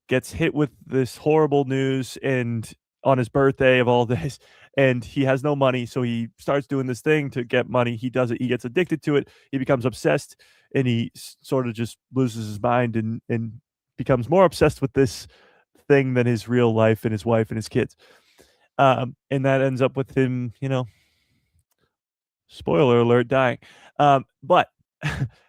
gets hit with this horrible news and on his birthday of all days, and he has no money, so he starts doing this thing to get money. He does it. He gets addicted to it. He becomes obsessed, and he sort of just loses his mind and becomes more obsessed with this thing than his real life and his wife and his kids. And that ends up with him, you know, spoiler alert, dying. But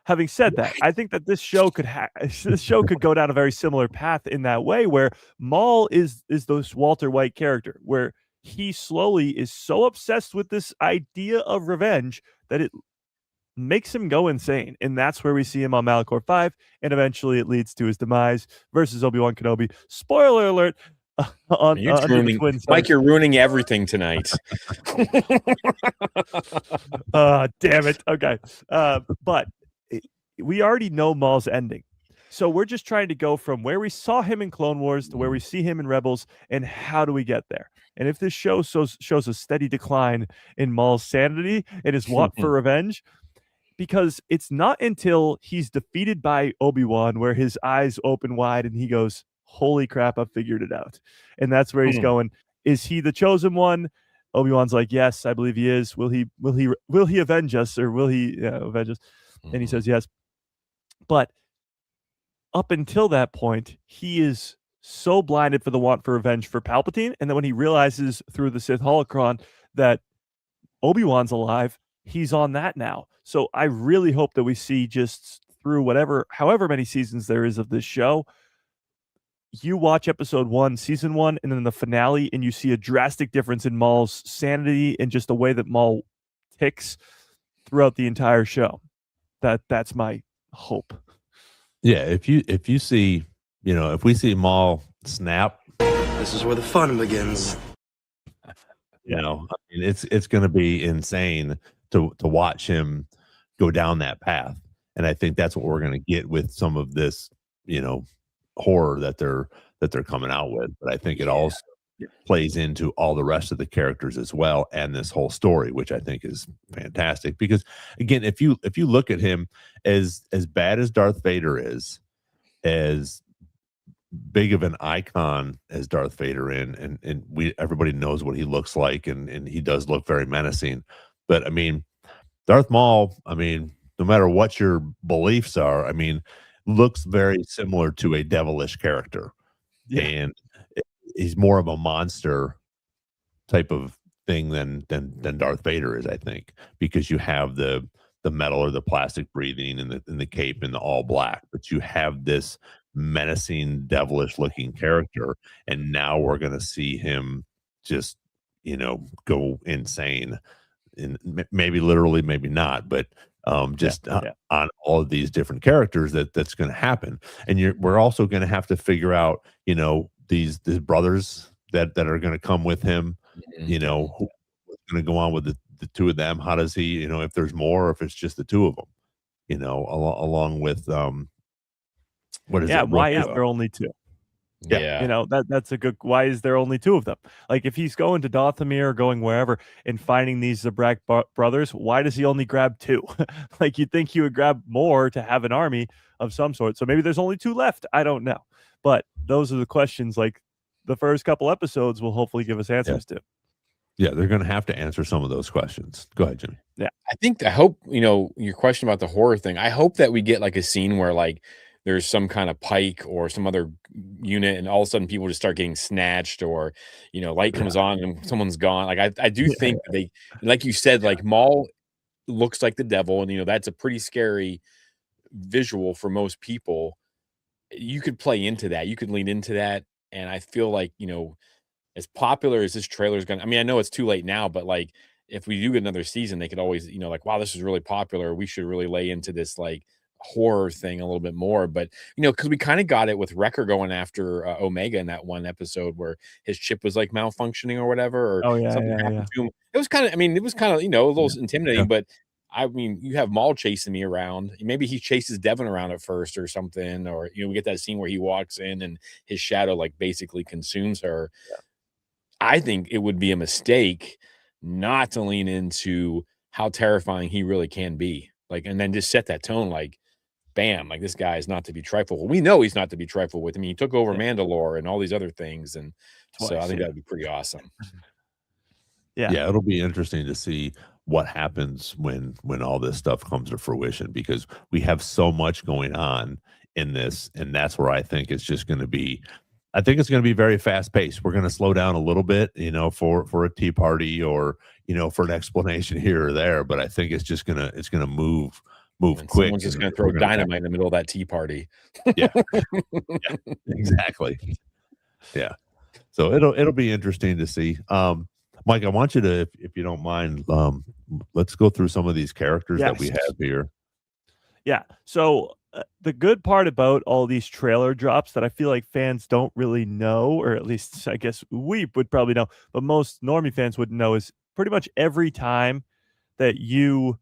having said that, I think that this show could go down a very similar path in that way, where Maul is this Walter White character, where he slowly is so obsessed with this idea of revenge that it makes him go insane. And that's where we see him on Malachor 5, and eventually it leads to his demise versus Obi-Wan Kenobi. Spoiler alert. On ruining, Mike, you're ruining everything tonight. Damn it. Okay. But we already know Maul's ending. So we're just trying to go from where we saw him in Clone Wars to where we see him in Rebels, and how do we get there? And if this show shows a steady decline in Maul's sanity and his want for revenge, because it's not until he's defeated by Obi-Wan where his eyes open wide and he goes, holy crap, I figured it out. And that's where he's going. Is he the chosen one? Obi-Wan's like, yes, I believe he is. Will he avenge us, or will he avenge us? And he says yes. But up until that point, he is so blinded for the want for revenge for Palpatine, and then when he realizes through the Sith holocron that Obi-Wan's alive, he's on that now. So I really hope that we see, just through however many seasons there is of this show, you watch episode 1, season 1, and then the finale, and you see a drastic difference in Maul's sanity and just the way that Maul ticks throughout the entire show. That's my hope. Yeah, if you see, if we see Maul snap, This is where the fun begins. it's going to be insane to watch him go down that path. And I think that's what we're going to get with some of this, horror that they're coming out with. But I think it also plays into all the rest of the characters as well, and this whole story, which I think is fantastic. Because again, if you look at him, as bad as Darth Vader is, as big of an icon as Darth Vader and everybody knows what he looks like, and he does look very menacing. But I mean, Darth Maul, no matter what your beliefs are, looks very similar to a devilish character. Yeah. And he's more of a monster type of thing than Darth Vader is, I think, because you have the metal or the plastic breathing and the cape and the all black, but you have this menacing, devilish looking character, and now we're going to see him just go insane, and maybe literally, maybe not, but on all of these different characters that's going to happen. And we're also going to have to figure out these brothers that are going to come with him, who's going to go on with the two of them. How does he, if there's more, or if it's just the two of them, along with what is it? Why is there only two? Yeah. That's a good. Why is there only two of them? Like, if he's going to Dothamir or going wherever and finding these Zabrak brothers, why does he only grab two? Like, you'd think he would grab more to have an army of some sort. So maybe there's only two left. I don't know. But those are the questions, like, the first couple episodes will hopefully give us answers to. Yeah, they're going to have to answer some of those questions. Go ahead, Jimmy. Yeah. I hope, your question about the horror thing, I hope that we get like a scene where like there's some kind of pike or some other unit, and all of a sudden people just start getting snatched, or, light comes on and someone's gone. Like, I do think that they, like you said, like Maul looks like the devil, and, that's a pretty scary visual for most people. You could play into that. You could lean into that. And I feel like, as popular as this trailer is going to, I know it's too late now, but like, if we do get another season, they could always, like, wow, this is really popular. We should really lay into this, like, horror thing a little bit more. But, because we kind of got it with Wrecker going after Omega in that one episode where his chip was like malfunctioning or whatever, or something happened to him. It was kind of, it was kind of, a little intimidating, but you have Maul chasing me around. Maybe he chases Devin around at first or something, or, we get that scene where he walks in and his shadow like basically consumes her. Yeah. I think it would be a mistake not to lean into how terrifying he really can be. Like, and then just set that tone, like, bam, like, this guy is not to be trifled with. We know he's not to be trifled with. He took over Mandalore and all these other things. And so I think that would be pretty awesome. Yeah, it'll be interesting to see what happens when all this stuff comes to fruition, because we have so much going on in this, and that's where I think it's just going to be. I think it's going to be very fast paced. We're going to slow down a little bit, for a tea party, or for an explanation here or there. But I think it's going to move quick. Someone's just going to throw dynamite in the middle of that tea party. Yeah, exactly. Yeah. So it'll be interesting to see. Mike, I want you to, if you don't mind, let's go through some of these characters that we have here. Yeah. So the good part about all these trailer drops that I feel like fans don't really know, or at least I guess we would probably know, but most normie fans wouldn't know, is pretty much every time that you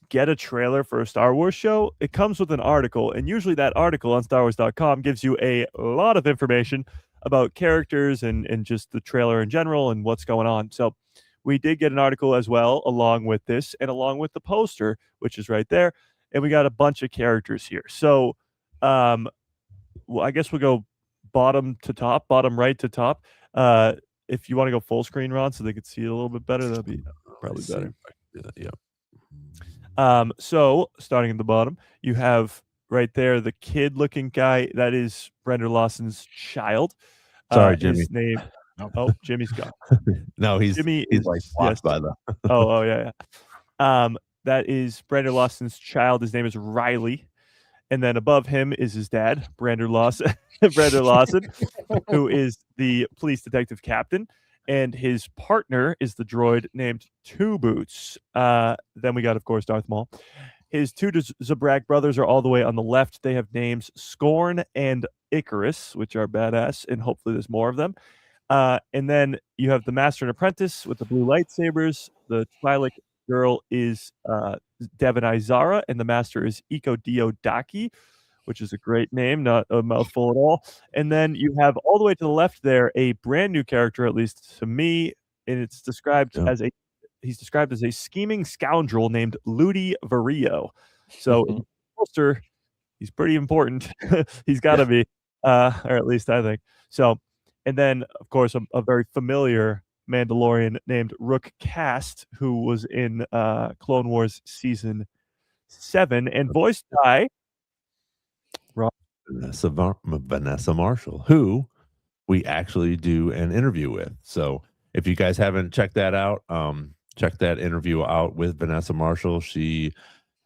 get a trailer for a Star Wars show, it comes with an article, and usually that article on StarWars.com gives you a lot of information about characters and just the trailer in general and what's going on. So we did get an article as well along with this, and along with the poster, which is right there, and we got a bunch of characters here. So well, I guess we'll go bottom right to top. if you want to go full screen, Ron, so they could see it a little bit better, that'd be probably see better. if I can do that. Yep. So starting at the bottom, you have right there the kid-looking guy. That is Brenda Lawson's child. Sorry, Jimmy. His name. Oh, Jimmy's gone. No, Jimmy he's is like yes. blocked by the. Oh yeah. That is Brandon Lawson's child. His name is Riley. And then above him is his dad, Brandon Lawson, who is the police detective captain. And his partner is the droid named Two Boots. Then we got, of course, Darth Maul. His two Zabrak brothers are all the way on the left. They have names Scorn and Icarus, which are badass, and hopefully there's more of them. And then you have the Master and Apprentice with the blue lightsabers. The Twi'lek girl is Devon Izara, and the Master is Iko Diodaki, which is a great name, not a mouthful at all. And then you have all the way to the left there a brand new character, at least to me, and it's described as he's described as a scheming scoundrel named Ludi Vario. So in the poster, he's pretty important. He's got to be, or at least I think so. And then, of course, a very familiar Mandalorian named Rook Kast, who was in Clone Wars Season 7 and voiced by Vanessa Marshall, who we actually do an interview with. So if you guys haven't checked that out, check that interview out with Vanessa Marshall. She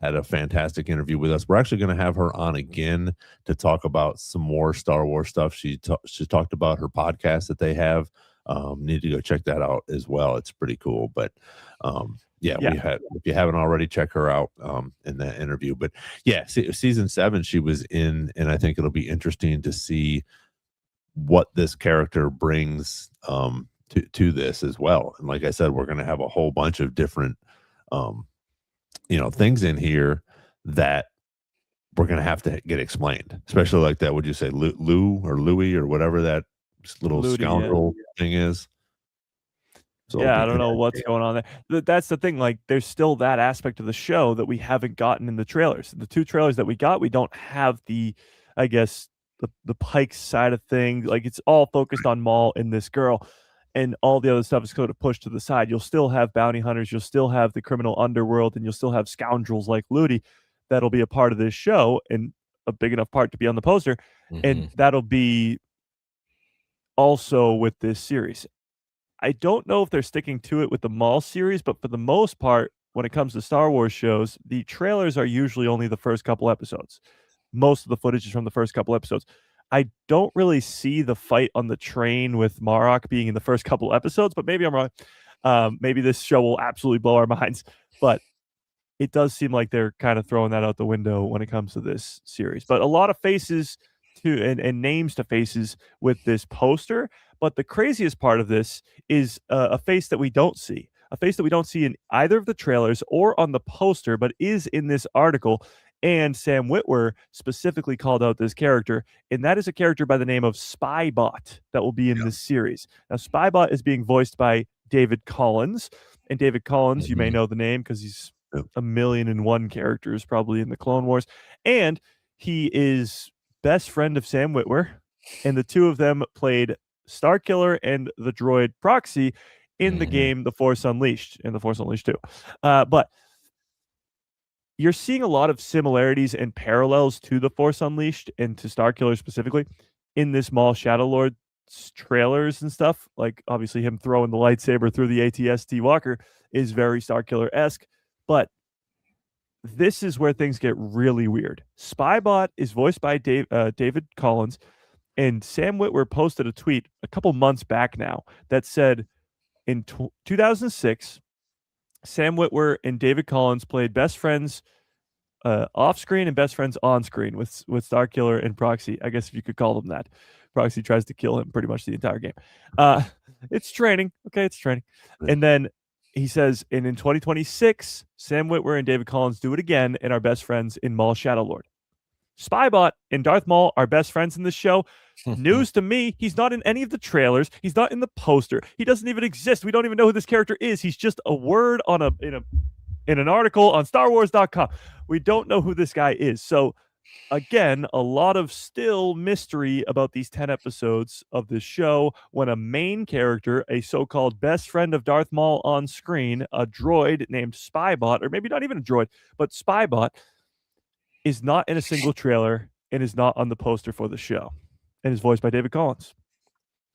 had a fantastic interview with us. We're actually going to have her on again to talk about some more Star Wars stuff. She talked about her podcast that they have. Need to go check that out as well. It's pretty cool. But if you haven't already, check her out in that interview. But yeah, season 7 she was in, and I think it'll be interesting to see what this character brings to this as well. And like I said, we're going to have a whole bunch of different things in here that we're going to have to get explained, especially like that. Would you say Lou or Louis or whatever that little Ludi, scoundrel thing is? So yeah, I don't know what's going on there. That's the thing. Like, there's still that aspect of the show that we haven't gotten in the trailers. The 2 trailers that we got, we don't have the Pike side of things. Like, it's all focused on Maul and this girl, and all the other stuff is sort of pushed to the side. You'll still have bounty hunters, you'll still have the criminal underworld, and you'll still have scoundrels like Ludi that'll be a part of this show, and a big enough part to be on the poster. And that'll be also with this series. I don't know if they're sticking to it with the Maul series, but for the most part, when it comes to Star Wars shows, the trailers are usually only the first couple episodes. Most of the footage is from the first couple episodes. I don't really see the fight on the train with Marok being in the first couple episodes, but maybe I'm wrong. Maybe this show will absolutely blow our minds, but it does seem like they're kind of throwing that out the window when it comes to this series. But a lot of faces and names to faces with this poster. But the craziest part of this is a face that we don't see. A face that we don't see in either of the trailers or on the poster, but is in this article. And Sam Witwer specifically called out this character, and that is a character by the name of Spybot that will be in this series. Now, Spybot is being voiced by David Collins. And David Collins, you may know the name because he's 1,000,001 characters probably in the Clone Wars. And he is best friend of Sam Witwer. And the two of them played Starkiller and the droid Proxy in the game The Force Unleashed, and The Force Unleashed 2. But you're seeing a lot of similarities and parallels to The Force Unleashed and to Starkiller specifically in this Maul Shadow Lord trailers and stuff. Like, obviously him throwing the lightsaber through the AT-ST Walker is very Starkiller-esque, but this is where things get really weird. Spybot is voiced by David Collins, and Sam Witwer posted a tweet a couple months back now that said in 2006, Sam Witwer and David Collins played best friends off screen and best friends on screen with Starkiller and Proxy. I guess if you could call them that. Proxy tries to kill him pretty much the entire game. It's training. Okay, it's training. And then he says, and in 2026, Sam Witwer and David Collins do it again and are best friends in Maul Shadow Lord. Spybot and Darth Maul are best friends in this show. News to me, he's not in any of the trailers. He's not in the poster. He doesn't even exist. We don't even know who this character is. He's just a word on in an article on StarWars.com. We don't know who this guy is. So again, a lot of still mystery about these 10 episodes of this show when a main character, a so-called best friend of Darth Maul on screen, a droid named Spybot, or maybe not even a droid, but Spybot, is not in a single trailer and is not on the poster for the show, and is voiced by David Collins.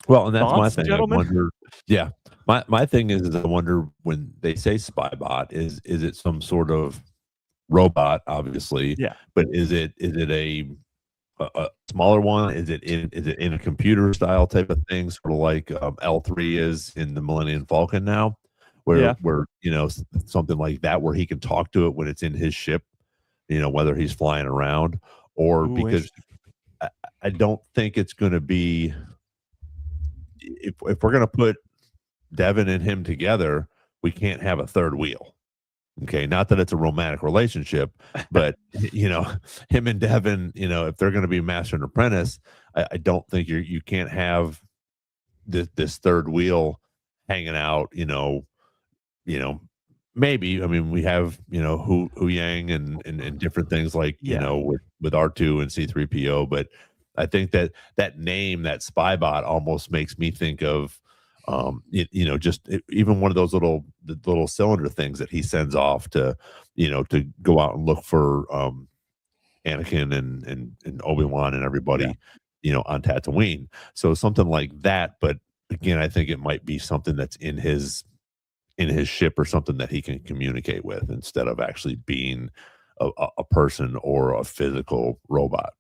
Well, and that's my Thoughts, thing. I gentlemen? wonder. Yeah, my thing is I wonder when they say Spybot, is it some sort of robot, obviously, Yeah. but is it a smaller one? Is it in a computer style type of thing, sort of like L3 is in the Millennium Falcon now, Yeah. where something like that, where he can talk to it when it's in his ship, whether he's flying around, or Ooh, because interesting. I don't think it's going to be, if we're going to put Devin and him together, we can't have a third wheel. Okay, not that it's a romantic relationship, but him and Devin, if they're going to be master and apprentice, I don't think you can't have this third wheel hanging out. Maybe, I mean, we have Hu Yang and different things like Yeah. with R2 and C3PO, but I think that name, that Spybot, almost makes me think of just even one of those the little cylinder things that he sends off to to go out and look for Anakin and Obi-Wan and everybody on Tatooine. So something like that, but again, I think it might be something that's in his ship, or something that he can communicate with, instead of actually being a person or a physical robot.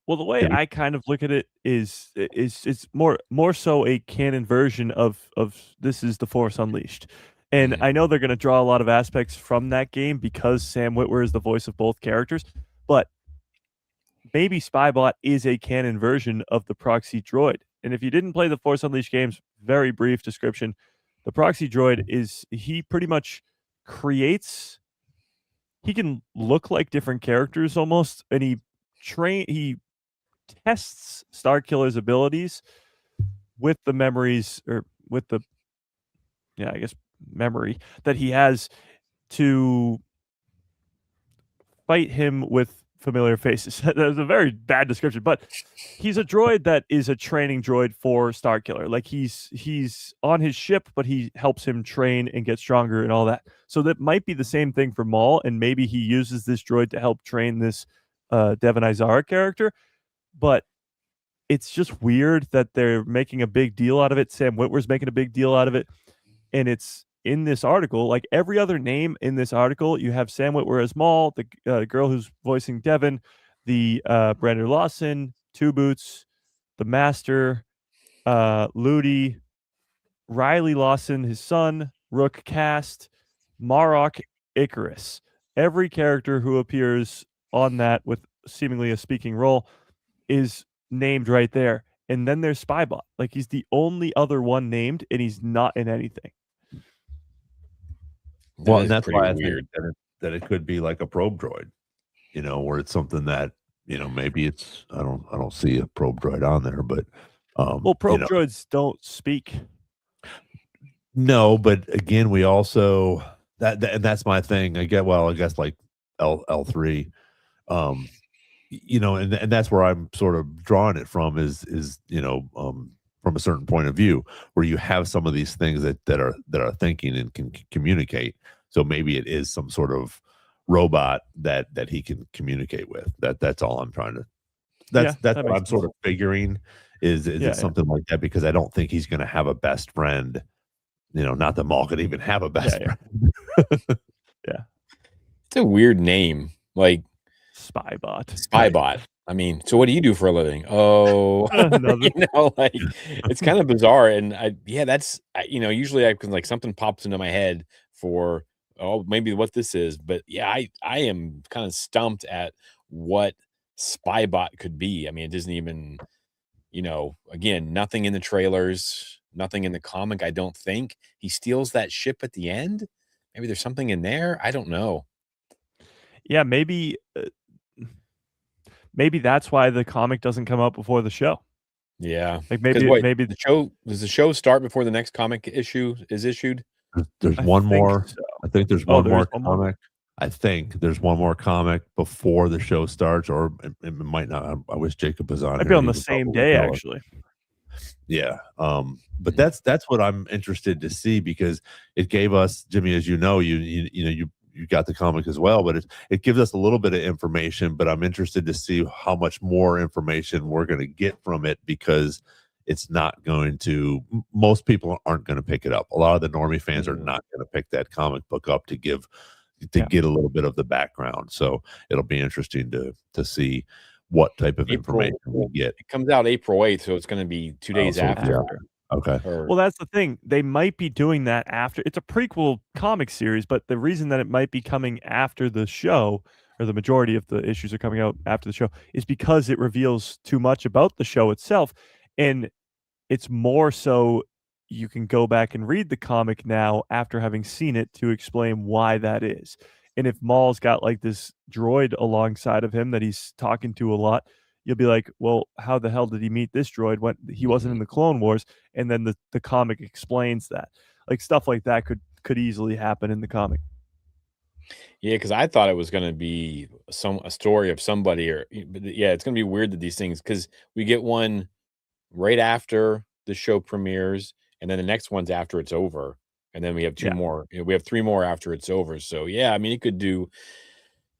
Well, the way Yeah, I kind of look at it is it's more so a canon version of this is the Force Unleashed. And Mhm. I know they're going to draw a lot of aspects from that game because Sam Witwer is the voice of both characters, but maybe Spybot is a canon version of the proxy droid. And if you didn't play the Force Unleashed games, very brief description, the proxy droid is he pretty much creates he can look like different characters almost, and he tests Starkiller's abilities with the memories, or with the I guess memory that he has to fight him with familiar faces. That was a very bad description, but he's a droid that is a training droid for Starkiller. Like he's on his ship, but he helps him train and get stronger and all that. So that might be the same thing for Maul, and maybe he uses this droid to help train this Devon Izara character. But it's just weird that they're making a big deal out of it. Sam Witwer's making a big deal out of it, and it's in this article. Like every other name in this article, you have Sam Witwer as Maul, the girl who's voicing Devon, the Brandon Lawson, Two Boots, the Master, Ludi, Riley Lawson, his son, Rook Cast, Marok, Icarus. Every character who appears on that with seemingly a speaking role is named right there. And then there's Spybot. Like he's the only other one named, and he's not in anything. well, That and is that's pretty why I weird. think that it could be like a probe droid, where it's something that maybe it's, I don't see a probe droid on there, but Well, probe droids don't speak. no, but again, we also and that's my thing. I guess like L3, um, and that's where I'm sort of drawing it from, is from a certain point of view, where you have some of these things that are thinking and can communicate. So maybe it is some sort of robot that he can communicate with. That's all I'm trying to. That's That what makes I'm sort sense. of figuring. Is Yeah, it something like that? Because I don't think he's going to have a best friend. Not that Maul could even have a best Yeah. friend. Yeah. It's a weird name, like Spybot. Spybot. I mean, so what do you do for a living? Oh, Nothing. like it's kind of bizarre. And usually I can, like, something pops into my head for, oh, maybe what this is. But yeah, I am kind of stumped at what Spybot could be. I mean, it doesn't even, again, nothing in the trailers, nothing in the comic. I don't think he steals that ship at the end. Maybe there's something in there. I don't know. Yeah, maybe that's why the comic doesn't come out before the show. Yeah. Like Because maybe does the show start before the next comic issue is issued? There's I one think more. so. I think there's Oh, one there is more one more? comic. I think there's one more comic before the show starts, or it might not. I wish Jacob was on Might here. be on He the would same probably day, tell us. actually. Yeah. But that's what I'm interested to see, because it gave us, Jimmy, as you know, you got the comic as well, but it gives us a little bit of information, but I'm interested to see how much more information we're going to get from it, because it's not going to, most people aren't going to pick it up. A lot of the normie fans are not going to pick that comic book up to get a little bit of the background. So it'll be interesting to see what type of information we get. It comes out April 8th, so it's going to be 2 days so after. Okay. Well, that's the thing. They might be doing that after. It's a prequel comic series, but the reason that it might be coming after the show, or the majority of the issues are coming out after the show, is because it reveals too much about the show itself. And it's more so you can go back and read the comic now after having seen it to explain why that is. And if Maul's got like this droid alongside of him that he's talking to a lot, you'll be like, well, how the hell did he meet this droid when he wasn't in the Clone Wars? And then the comic explains that. Like stuff like that could easily happen in the comic. Yeah, because I thought it was going to be a story of somebody, but yeah, it's going to be weird that these things, because we get one right after the show premieres, and then the next one's after it's over, and then we have two more. We have three more after it's over. So yeah, I mean, it could do,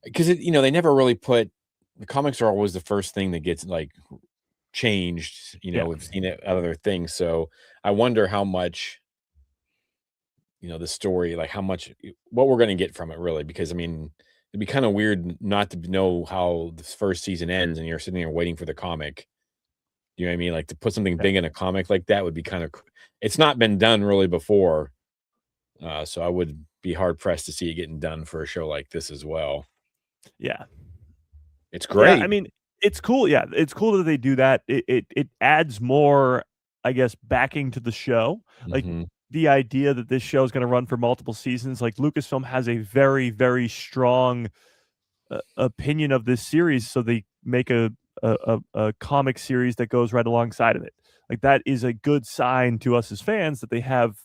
because they never really put, the comics are always the first thing that gets like changed. We've seen it other things, so I wonder how much the story, like how much, what we're going to get from it, really, because I mean, it'd be kind of weird not to know how the first season ends and you're sitting there waiting for the comic. You know what I mean? Like, to put something big in a comic like that would be kind of, it's not been done really before. So I would be hard pressed to see it getting done for a show like this as well. Yeah. It's great. Yeah, I mean, it's cool. Yeah, it's cool that they do that. It adds more, I guess, backing to the show. Like the idea that this show is going to run for multiple seasons. Like Lucasfilm has a very, very strong opinion of this series, so they make a comic series that goes right alongside of it. Like that is a good sign to us as fans that they have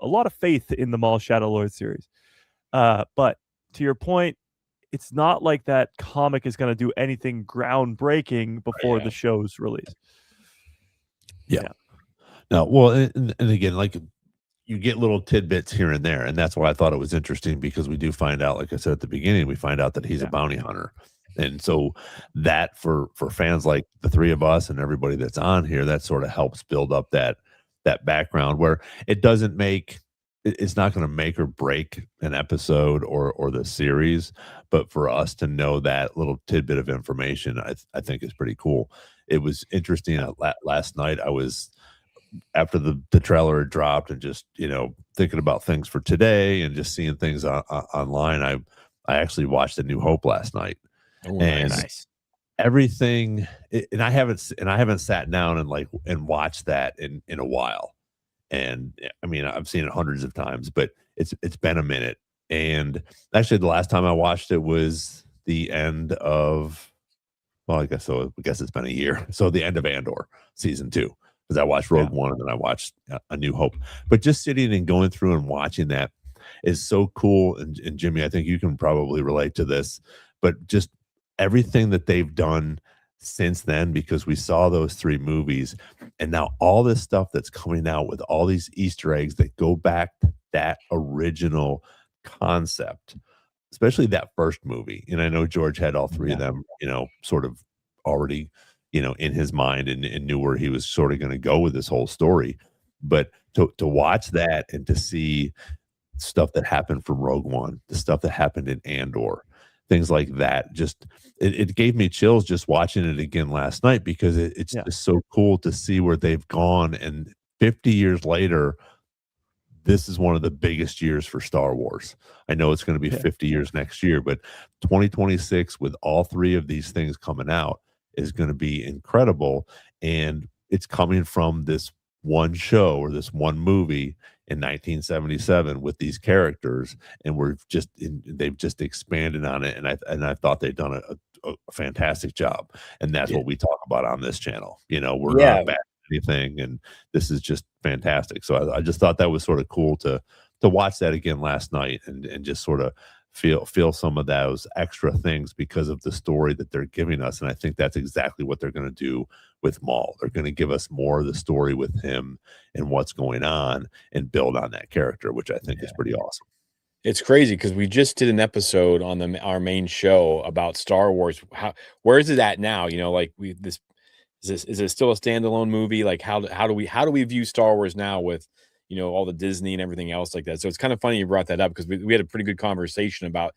a lot of faith in the Maul Shadow Lord series. But to your point, it's not like that comic is going to do anything groundbreaking before the show's release. Yeah. No, well, and again, like, you get little tidbits here and there, and that's why I thought it was interesting, because we do find out, like I said at the beginning, we find out that he's a bounty hunter. And so that for fans like the three of us and everybody that's on here, that sort of helps build up that background, where it doesn't make, it's not going to make or break an episode or the series, but for us to know that little tidbit of information, I think is pretty cool. It was interesting. Last night I was, after the trailer had dropped, and just thinking about things for today and just seeing things online, I actually watched A New Hope last night. Oh, and nice. Everything, and I haven't sat down and watched that in a while. And I mean, I've seen it hundreds of times, but it's been a minute. And actually, the last time I watched it was the end of, well, I guess it's been a year. So the end of Andor season 2, because I watched Rogue One and then I watched A New Hope. But just sitting and going through and watching that is so cool. And Jimmy, I think you can probably relate to this, but just everything that they've done since then, because we saw those 3 movies, and now all this stuff that's coming out with all these Easter eggs that go back to that original concept, especially that first movie. And I know George had all 3 of them, sort of already, in his mind, and knew where he was sort of going to go with this whole story. But to watch that and to see stuff that happened from Rogue One, the stuff that happened in Andor, things like that, just it gave me chills just watching it again last night, because it's just so cool to see where they've gone. And 50 years later, this is one of the biggest years for Star Wars. I know it's going to be 50 years next year, but 2026, with all 3 of these things coming out, is going to be incredible. And it's coming from this one show or this one movie in 1977 with these characters, and they've just expanded on it, and I thought they've done a fantastic job. And that's what we talk about on this channel. We're not bad at anything, and this is just fantastic. So I just thought that was sort of cool to watch that again last night, and just sort of feel some of those extra things because of the story that they're giving us. And I think that's exactly what they're going to do with Maul. They're going to give us more of the story with him and what's going on and build on that character, which I think is pretty awesome. It's crazy because we just did an episode on our main show about Star Wars. Where is it at now? You know, like is it still a standalone movie? Like how do we view Star Wars now with, you know, all the Disney and everything else like that? So it's kind of funny you brought that up because we had a pretty good conversation about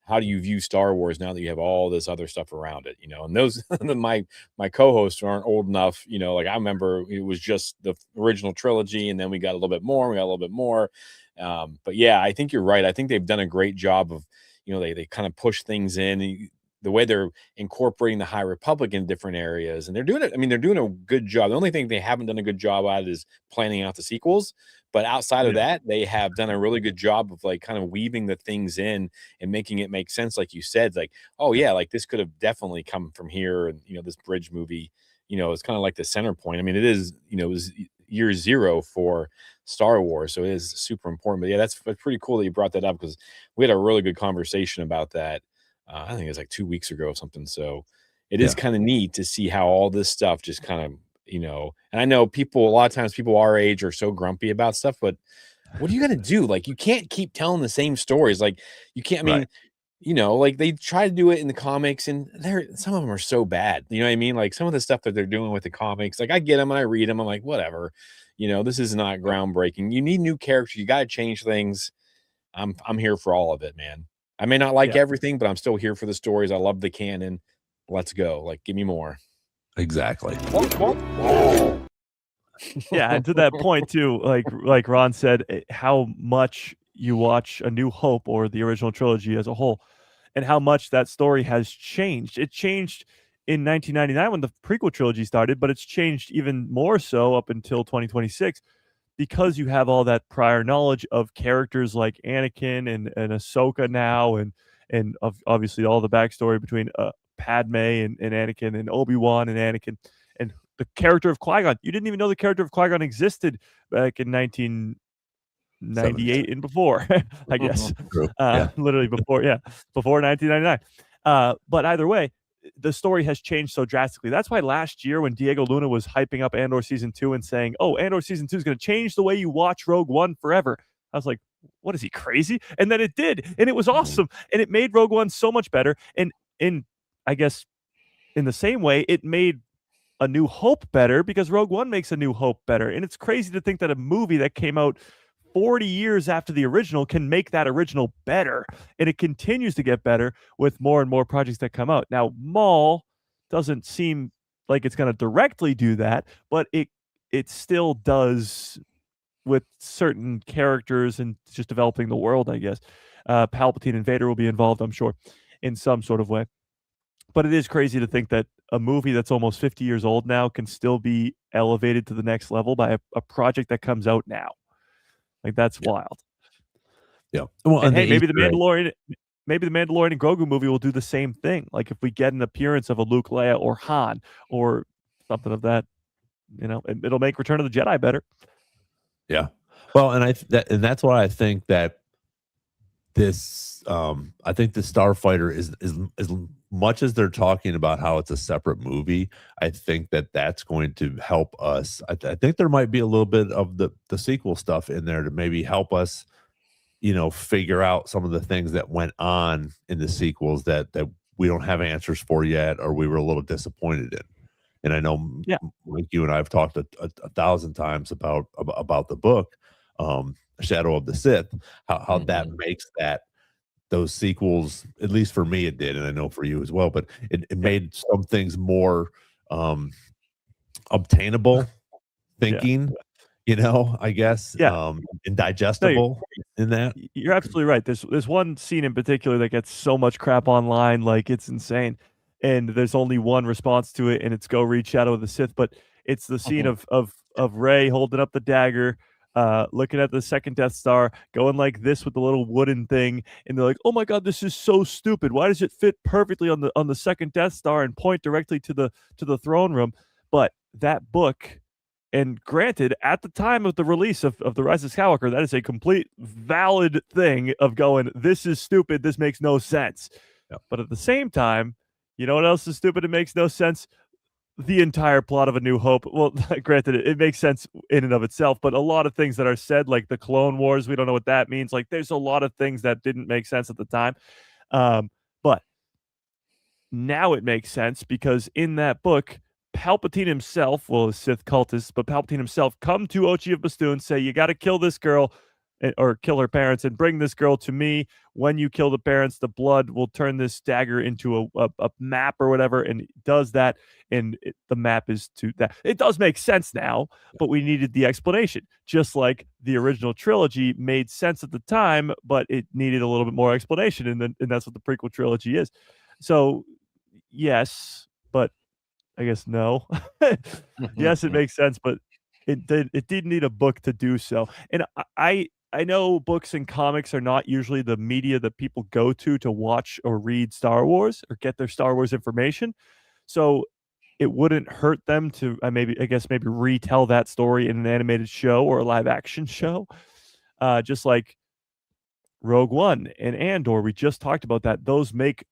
how do you view Star Wars now that you have all this other stuff around it, you know? And those my co-hosts aren't old enough, you know, like I remember it was just the original trilogy and then we got a little bit more, we got a little bit more. But yeah, I think you're right. I think they've done a great job of, you know, they kind of push things in the way they're incorporating the High Republic in different areas, and they're doing it. I mean, they're doing a good job. The only thing they haven't done a good job at is planning out the sequels. But outside of that, they have done a really good job of like kind of weaving the things in and making it make sense. Like you said, like, oh yeah, like this could have definitely come from here. And, you know, this bridge movie, you know, is kind of like the center point. I mean, it is, you know, it was year zero for Star Wars. So it is super important. But yeah, that's pretty cool that you brought that up because we had a really good conversation about that. I think it was like 2 weeks ago or something. So it is kind of neat to see how all this stuff just kind of, you know, and I know a lot of times people our age are so grumpy about stuff, but what are you going to do? Like, you can't keep telling the same stories. Like you can't, I mean, you know, like they try to do it in the comics and some of them are so bad. You know what I mean? Like some of the stuff that they're doing with the comics, like I get them and I read them. I'm like, whatever, you know, this is not groundbreaking. You need new characters. You got to change things. I'm here for all of it, man. I may not like everything, but I'm still here for the stories. I love the canon. Let's go. Like, give me more. Exactly. Yeah, and to that point too, like Ron said, how much you watch A New Hope or the original trilogy as a whole, and how much that story has changed. It changed in 1999 when the prequel trilogy started, but it's changed even more so up until 2026 because you have all that prior knowledge of characters like Anakin and Ahsoka now, and obviously all the backstory between Padme and Anakin and Obi-Wan and Anakin and the character of Qui-Gon. You didn't even know the character of Qui-Gon existed back in 1998 and before, I guess. Literally before 1999. But either way, the story has changed so drastically. That's why last year when Diego Luna was hyping up Andor Season 2 and saying, oh, Andor Season 2 is going to change the way you watch Rogue One forever, I was like, what is he, crazy? And then it did, and it was awesome, and it made Rogue One so much better. And I guess in the same way, it made A New Hope better because Rogue One makes A New Hope better. And it's crazy to think that a movie that came out 40 years after the original can make that original better. And it continues to get better with more and more projects that come out. Now, Maul doesn't seem like it's going to directly do that, but it still does with certain characters and just developing the world, I guess. Palpatine and Vader will be involved, I'm sure, in some sort of way. But it is crazy to think that a movie that's almost 50 years old now can still be elevated to the next level by a project that comes out now. Like, that's wild. Yeah. Well, and hey, maybe the Mandalorian and Grogu movie will do the same thing. Like, if we get an appearance of a Luke, Leia, or Han, or something of that, you know, it'll make Return of the Jedi better. Yeah. Well, and that's why I think that this, I think the Starfighter is as much as they're talking about how it's a separate movie, I think that's going to help us. I think there might be a little bit of the sequel stuff in there to maybe help us, you know, figure out some of the things that went on in the sequels that we don't have answers for yet, or we were a little disappointed in. And I know, like you and I have talked a 1,000 times about the book, Shadow of the Sith, how that makes those sequels, at least for me it did, and I know for you as well, but it made some things more obtainable thinking, you know, I guess, and digestible in that. You're absolutely right. There's one scene in particular that gets so much crap online, like it's insane. And there's only one response to it, and it's go read Shadow of the Sith, but it's the scene of Rey holding up the dagger, looking at the second Death Star, going like this with the little wooden thing, and they're like, "Oh my God, this is so stupid! Why does it fit perfectly on the second Death Star and point directly to the throne room?" But that book And granted, at the time of the release of The Rise of Skywalker, that is a complete valid thing of going, this is stupid, this makes no sense. Yep. But at the same time, you know what else is stupid? It makes no sense. The entire plot of A New Hope. Well, granted, it makes sense in and of itself, but a lot of things that are said, like the Clone Wars, we don't know what that means. Like, there's a lot of things that didn't make sense at the time. But now it makes sense because in that book, Palpatine himself, well, a Sith cultist, but Palpatine himself, come to Ochi of Bastoon, say, you got to kill this girl or kill her parents and bring this girl to me. When you kill the parents, the blood will turn this dagger into a map or whatever, and it does that, and the map is to that. It does make sense now, but we needed the explanation. Just like the original trilogy made sense at the time, but it needed a little bit more explanation, and that's what the prequel trilogy is. So, yes, but I guess no. Yes, it makes sense, but it did need a book to do so. And I know books and comics are not usually the media that people go to watch or read Star Wars or get their Star Wars information. So it wouldn't hurt them to maybe retell that story in an animated show or a live action show. Just like Rogue One and Andor, we just talked about that. Those make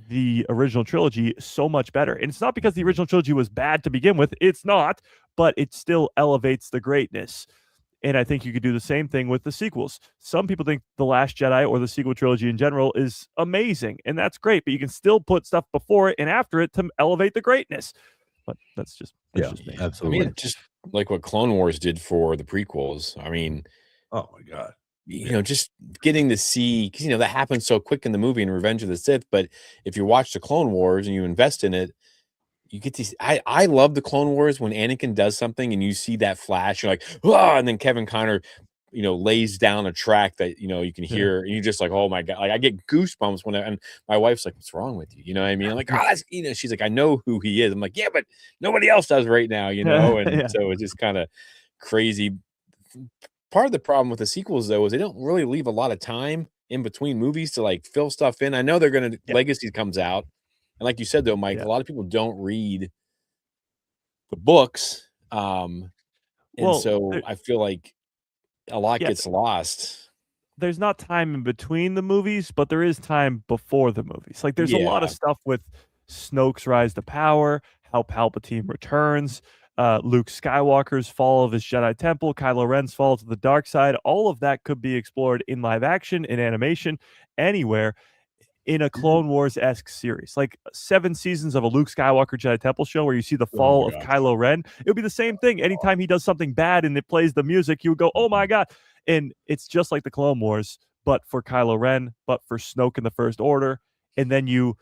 the original trilogy so much better. And it's not because the original trilogy was bad to begin with. It's not, but it still elevates the greatness. And I think you could do the same thing with the sequels. Some people think The Last Jedi or the sequel trilogy in general is amazing, and that's great, but you can still put stuff before it and after it to elevate the greatness. But that's just me. Absolutely. I mean, just like what Clone Wars did for the prequels. I mean, oh my God. You know, just getting to see, because, you know, that happens so quick in the movie in Revenge of the Sith. But if you watch the Clone Wars and you invest in it, you get to see, I love the Clone Wars when Anakin does something and you see that flash, you're like, oh, and then Kevin Conner, you know, lays down a track that, you know, you can hear, and you're just like, oh my God, like I get goosebumps and my wife's like, what's wrong with you? You know what I mean? I'm like, oh, that's, you know, she's like, I know who he is. I'm like, yeah, but nobody else does right now, you know? And so it's just kind of crazy. Part of the problem with the sequels, though, is they don't really leave a lot of time in between movies to like fill stuff in. I know they're going to, Legacy comes out. And like you said, though, Mike, a lot of people don't read the books. And so I feel like a lot gets lost. There's not time in between the movies, but there is time before the movies. Like, there's a lot of stuff with Snoke's rise to power, how Palpatine returns, Luke Skywalker's fall of his Jedi Temple, Kylo Ren's fall to the dark side. All of that could be explored in live action, in animation, anywhere in a Clone Wars-esque series. Like 7 seasons of a Luke Skywalker Jedi Temple show where you see the fall of Kylo Ren. It would be the same thing. Anytime he does something bad and it plays the music, you would go, oh my God. And it's just like the Clone Wars, but for Kylo Ren, but for Snoke in the First Order. And then you,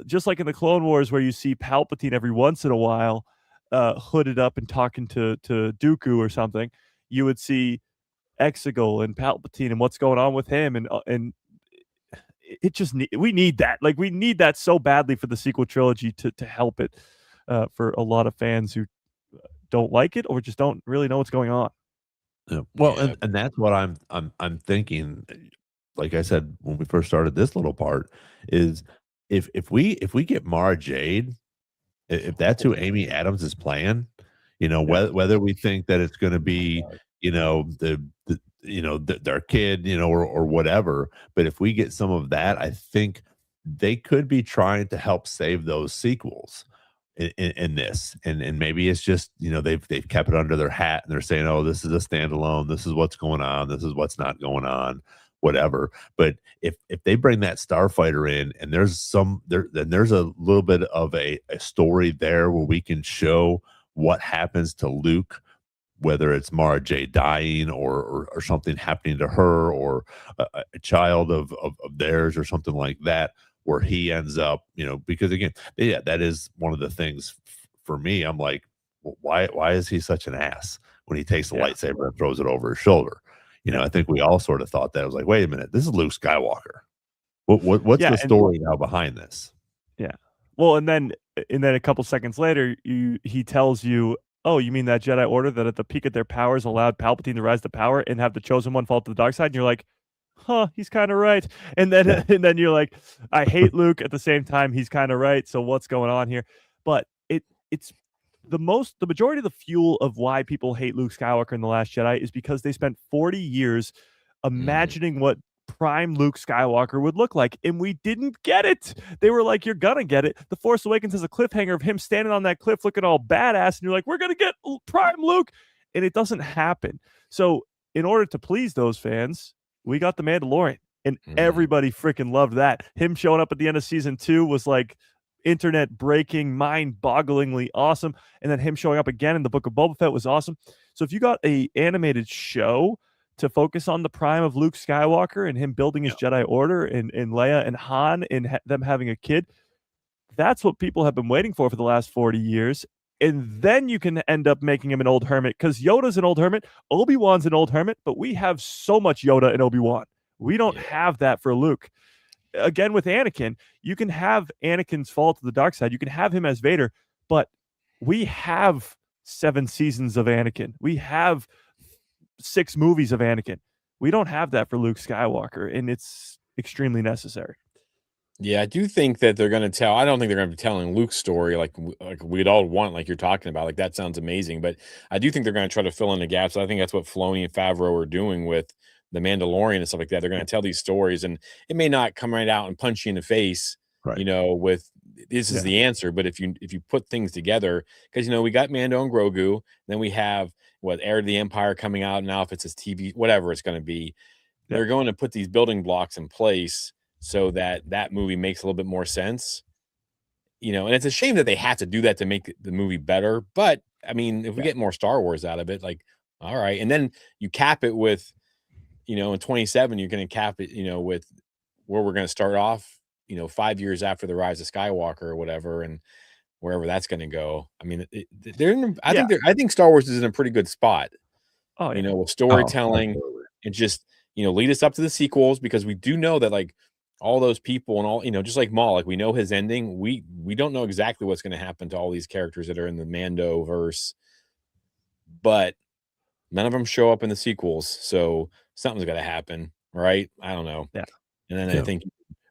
just like in the Clone Wars where you see Palpatine every once in a while, hooded up and talking to Dooku or something, you would see Exegol and Palpatine and what's going on with him, and it just we need that. Like, we need that so badly for the sequel trilogy to help it for a lot of fans who don't like it or just don't really know what's going on. Yeah. Well, and that's what I'm thinking. Like I said when we first started this little part, is if we get Mara Jade, if that's who Amy Adams is playing, you know, whether we think that it's going to be, you know, their kid, you know, or whatever, but if we get some of that, I think they could be trying to help save those sequels in this, and maybe it's just, you know, they've kept it under their hat and they're saying, oh, this is a standalone, this is what's going on, this is what's not going on, whatever. But if they bring that starfighter in and then there's a little bit of a story there where we can show what happens to Luke, whether it's Mara Jade dying or something happening to her, or a child of theirs or something like that, where he ends up, you know, because again, that is one of the things for me. I'm like, well, why is he such an ass when he takes the lightsaber and throws it over his shoulder? You know, I think we all sort of thought that. I was like, wait a minute, this is Luke Skywalker. What's the story now behind this? Yeah. Well, and then a couple seconds later, he tells you, oh, you mean that Jedi Order that at the peak of their powers allowed Palpatine to rise to power and have the Chosen One fall to the dark side? And you're like, huh, he's kind of right. And then you're like, I hate Luke. At the same time, he's kind of right. So what's going on here? But it's the majority of the fuel of why people hate Luke Skywalker in The Last Jedi is because they spent 40 years imagining what prime Luke Skywalker would look like, and we didn't get it. They were like, you're gonna get it. The Force Awakens has a cliffhanger of him standing on that cliff looking all badass, and you're like, we're gonna get prime Luke, and it doesn't happen. So in order to please those fans, we got The Mandalorian, and everybody freaking loved that. Him showing up at the end of season 2 was like internet breaking, mind bogglingly awesome. And then him showing up again in the Book of Boba Fett was awesome. So if you got a animated show to focus on the prime of Luke Skywalker and him building his Jedi Order and Leia and Han and them having a kid, that's what people have been waiting for the last 40 years. And then you can end up making him an old hermit, because Yoda's an old hermit, Obi-Wan's an old hermit, but we have so much Yoda and Obi-Wan. We don't have that for Luke. Again, with Anakin, you can have Anakin's fall to the dark side. You can have him as Vader, but we have 7 seasons of Anakin. We have 6 movies of Anakin. We don't have that for Luke Skywalker, and it's extremely necessary. Yeah, I do think that they're going to tell. I don't think they're going to be telling Luke's story like we'd all want, like you're talking about. Like that sounds amazing, but I do think they're going to try to fill in the gaps. I think that's what Filoni and Favreau are doing with the Mandalorian and stuff like that. They're going to tell these stories, and it may not come right out and punch you in the face, Right. you know, with this is the answer. But if you put things together, because we got Mando and Grogu, then we have what Heir to the Empire coming out now. If it's a TV, whatever it's going to be, they're going to put these building blocks in place so that movie makes a little bit more sense. And it's a shame that they have to do that to make the movie better. But I mean, if we get more Star Wars out of it, like, all right. And then you cap it with, in 27, you're going to cap it, with where we're going to start off, 5 years after the rise of Skywalker or whatever, and wherever that's going to go. I mean, I think Star Wars is in a pretty good spot. Oh, yeah. With storytelling and just, lead us up to the sequels, because we do know that like all those people and all, just like Maul, like we know his ending. We don't know exactly what's going to happen to all these characters that are in the Mando verse, but none of them show up in the sequels. So something's got to happen, right? I don't know. Yeah. And then I think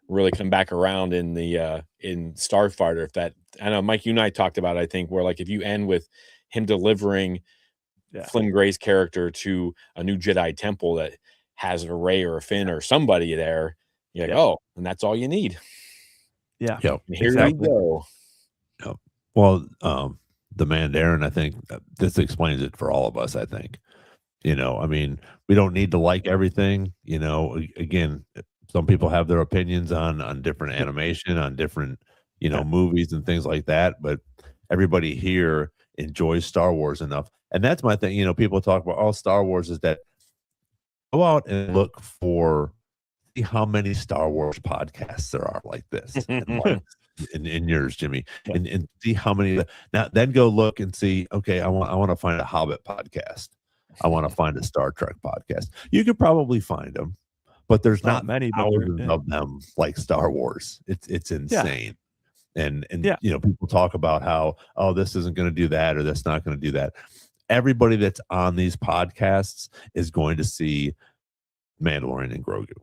really come back around in the in Starfighter. If that, I know Mike, you and I talked about, I think, where like if you end with him delivering Flynn Gray's character to a new Jedi temple that has a Rey or a Finn or somebody there, you're like, oh, and that's all you need. Yeah. Yep. And here we go. Yep. Well, the Mandarin, I think this explains it for all of us, I think. I mean, we don't need to like everything. Again, some people have their opinions on different animation, on different, movies and things like that. But everybody here enjoys Star Wars enough. And that's my thing. People talk about, Star Wars is that. Go out and look for, see how many Star Wars podcasts there are like this. And like, in yours, Jimmy, and see how many. Now, then go look and see. Okay, I want to find a Hobbit podcast. I want to find a Star Trek podcast. You could probably find them, but there's not many thousands of them like Star Wars. It's insane. And people talk about how, this isn't going to do that or that's not going to do that. Everybody that's on these podcasts is going to see Mandalorian and Grogu.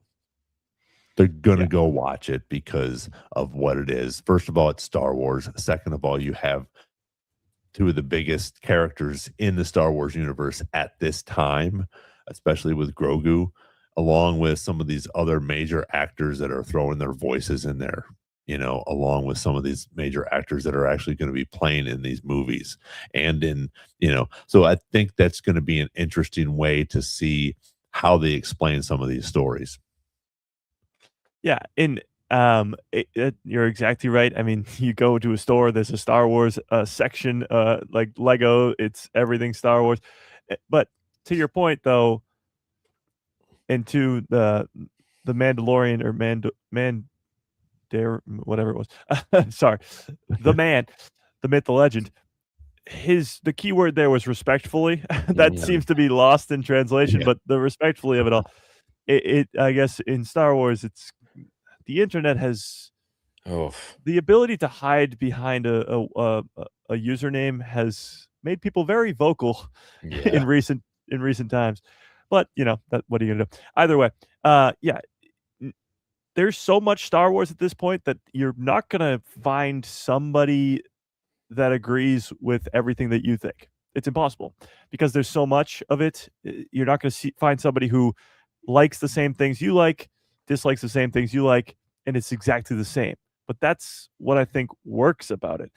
They're going to go watch it because of what it is. First of all, it's Star Wars. Second of all, you have 2 of the biggest characters in the Star Wars universe at this time, especially with Grogu, along with some of these other major actors that are throwing their voices in there, along with some of these major actors that are actually going to be playing in these movies. And so I think that's going to be an interesting way to see how they explain some of these stories. Yeah. And you're exactly right. I mean, you go to a store, there's a Star Wars section, like Lego, it's everything Star Wars. But to your point, though, and to the Mandalorian or whatever it was. Sorry. The myth, the legend. The key word there was respectfully. That seems to be lost in translation, but the respectfully of it all. It I guess in Star Wars, it's the internet has the ability to hide behind a username has made people very vocal in recent times. But that, what are you gonna do? Either way, there's so much Star Wars at this point that you're not gonna find somebody that agrees with everything that you think. It's impossible because there's so much of it. You're not going to find somebody who likes the same things you like, dislikes the same things you like, and it's exactly the same. But that's what I think works about it.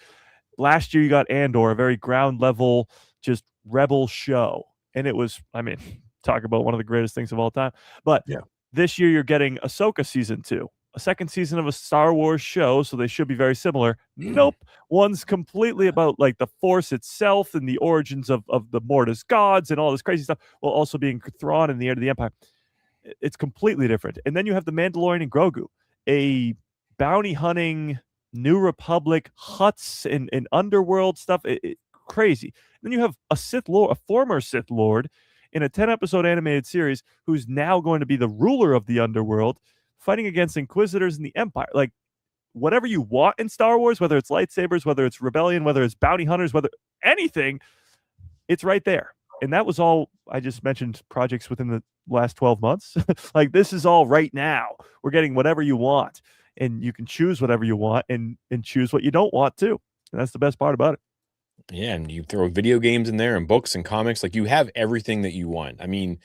Last year, you got Andor, a very ground level, just rebel show. And it was, I mean, talk about one of the greatest things of all time. But Yeah. this year, you're getting Ahsoka season 2, a second season of a Star Wars show. So they should be very similar. Nope. One's completely about like the Force itself and the origins of the Mortis gods and all this crazy stuff, while also being Thrawn in the Heir to the Empire. It's completely different. And then you have the Mandalorian and Grogu, a bounty hunting New Republic huts and underworld stuff. Crazy. Then you have a Sith Lord, a former Sith Lord, in a 10-episode animated series who's now going to be the ruler of the underworld, fighting against Inquisitors in the Empire. Like, whatever you want in Star Wars, whether it's lightsabers, whether it's rebellion, whether it's bounty hunters, whether anything, it's right there. And that was all I just mentioned, projects within the last 12 months. Like, this is all right now. We're getting whatever you want, and you can choose whatever you want and choose what you don't want too. And that's the best part about it. Yeah, and you throw video games in there and books and comics. Like, you have everything that you want. I mean,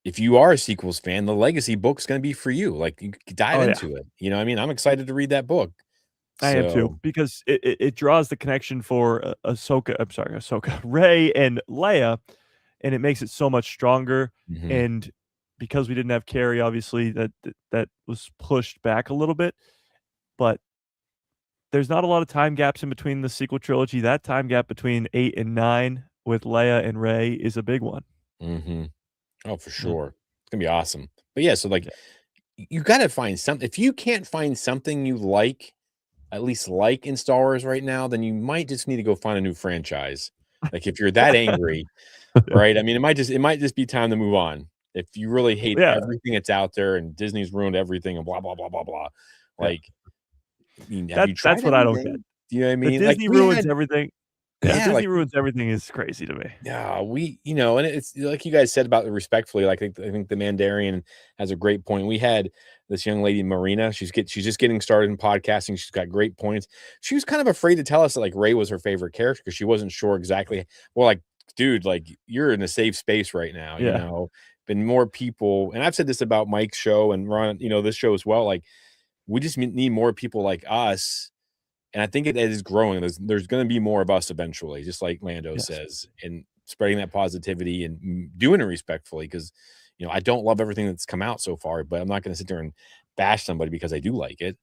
if you are a sequels fan, the Legacy book's going to be for you. Like, you could dive into it. You know what I mean? I'm excited to read that book. I am too, because it draws the connection for Ahsoka, Rey and Leia, and it makes it so much stronger. And because we didn't have Carrie, obviously that was pushed back a little bit, but there's not a lot of time gaps in between the sequel trilogy. That time gap between 8 and 9 with Leia and Rey is a big one. Oh, for sure. It's gonna be awesome. But yeah, so like you gotta find something. If you can't find something you like, at least like in Star Wars right now, then you might just need to go find a new franchise. Like, if you're that angry, right? I mean, it might just be time to move on. If you really hate everything that's out there and Disney's ruined everything and blah blah blah blah blah. Like, I mean, that's what I don't get. Do you know what I mean? Disney ruins everything. Yeah, Disney ruins everything is crazy to me. Yeah, and it's like you guys said about it respectfully. Like, I think the Mandarian has a great point. We had this young lady, Marina. She's just getting started in podcasting. She's got great points. She was kind of afraid to tell us that like Rey was her favorite character because she wasn't sure exactly. Well, like, dude, like, you're in a safe space right now. You know, been more people, and I've said this about Mike's show and Ron, this show as well. Like, we just need more people like us. And I think it is growing. There's going to be more of us eventually, just like Lando says, and spreading that positivity and doing it respectfully. Because, I don't love everything that's come out so far, but I'm not going to sit there and bash somebody because I do like it.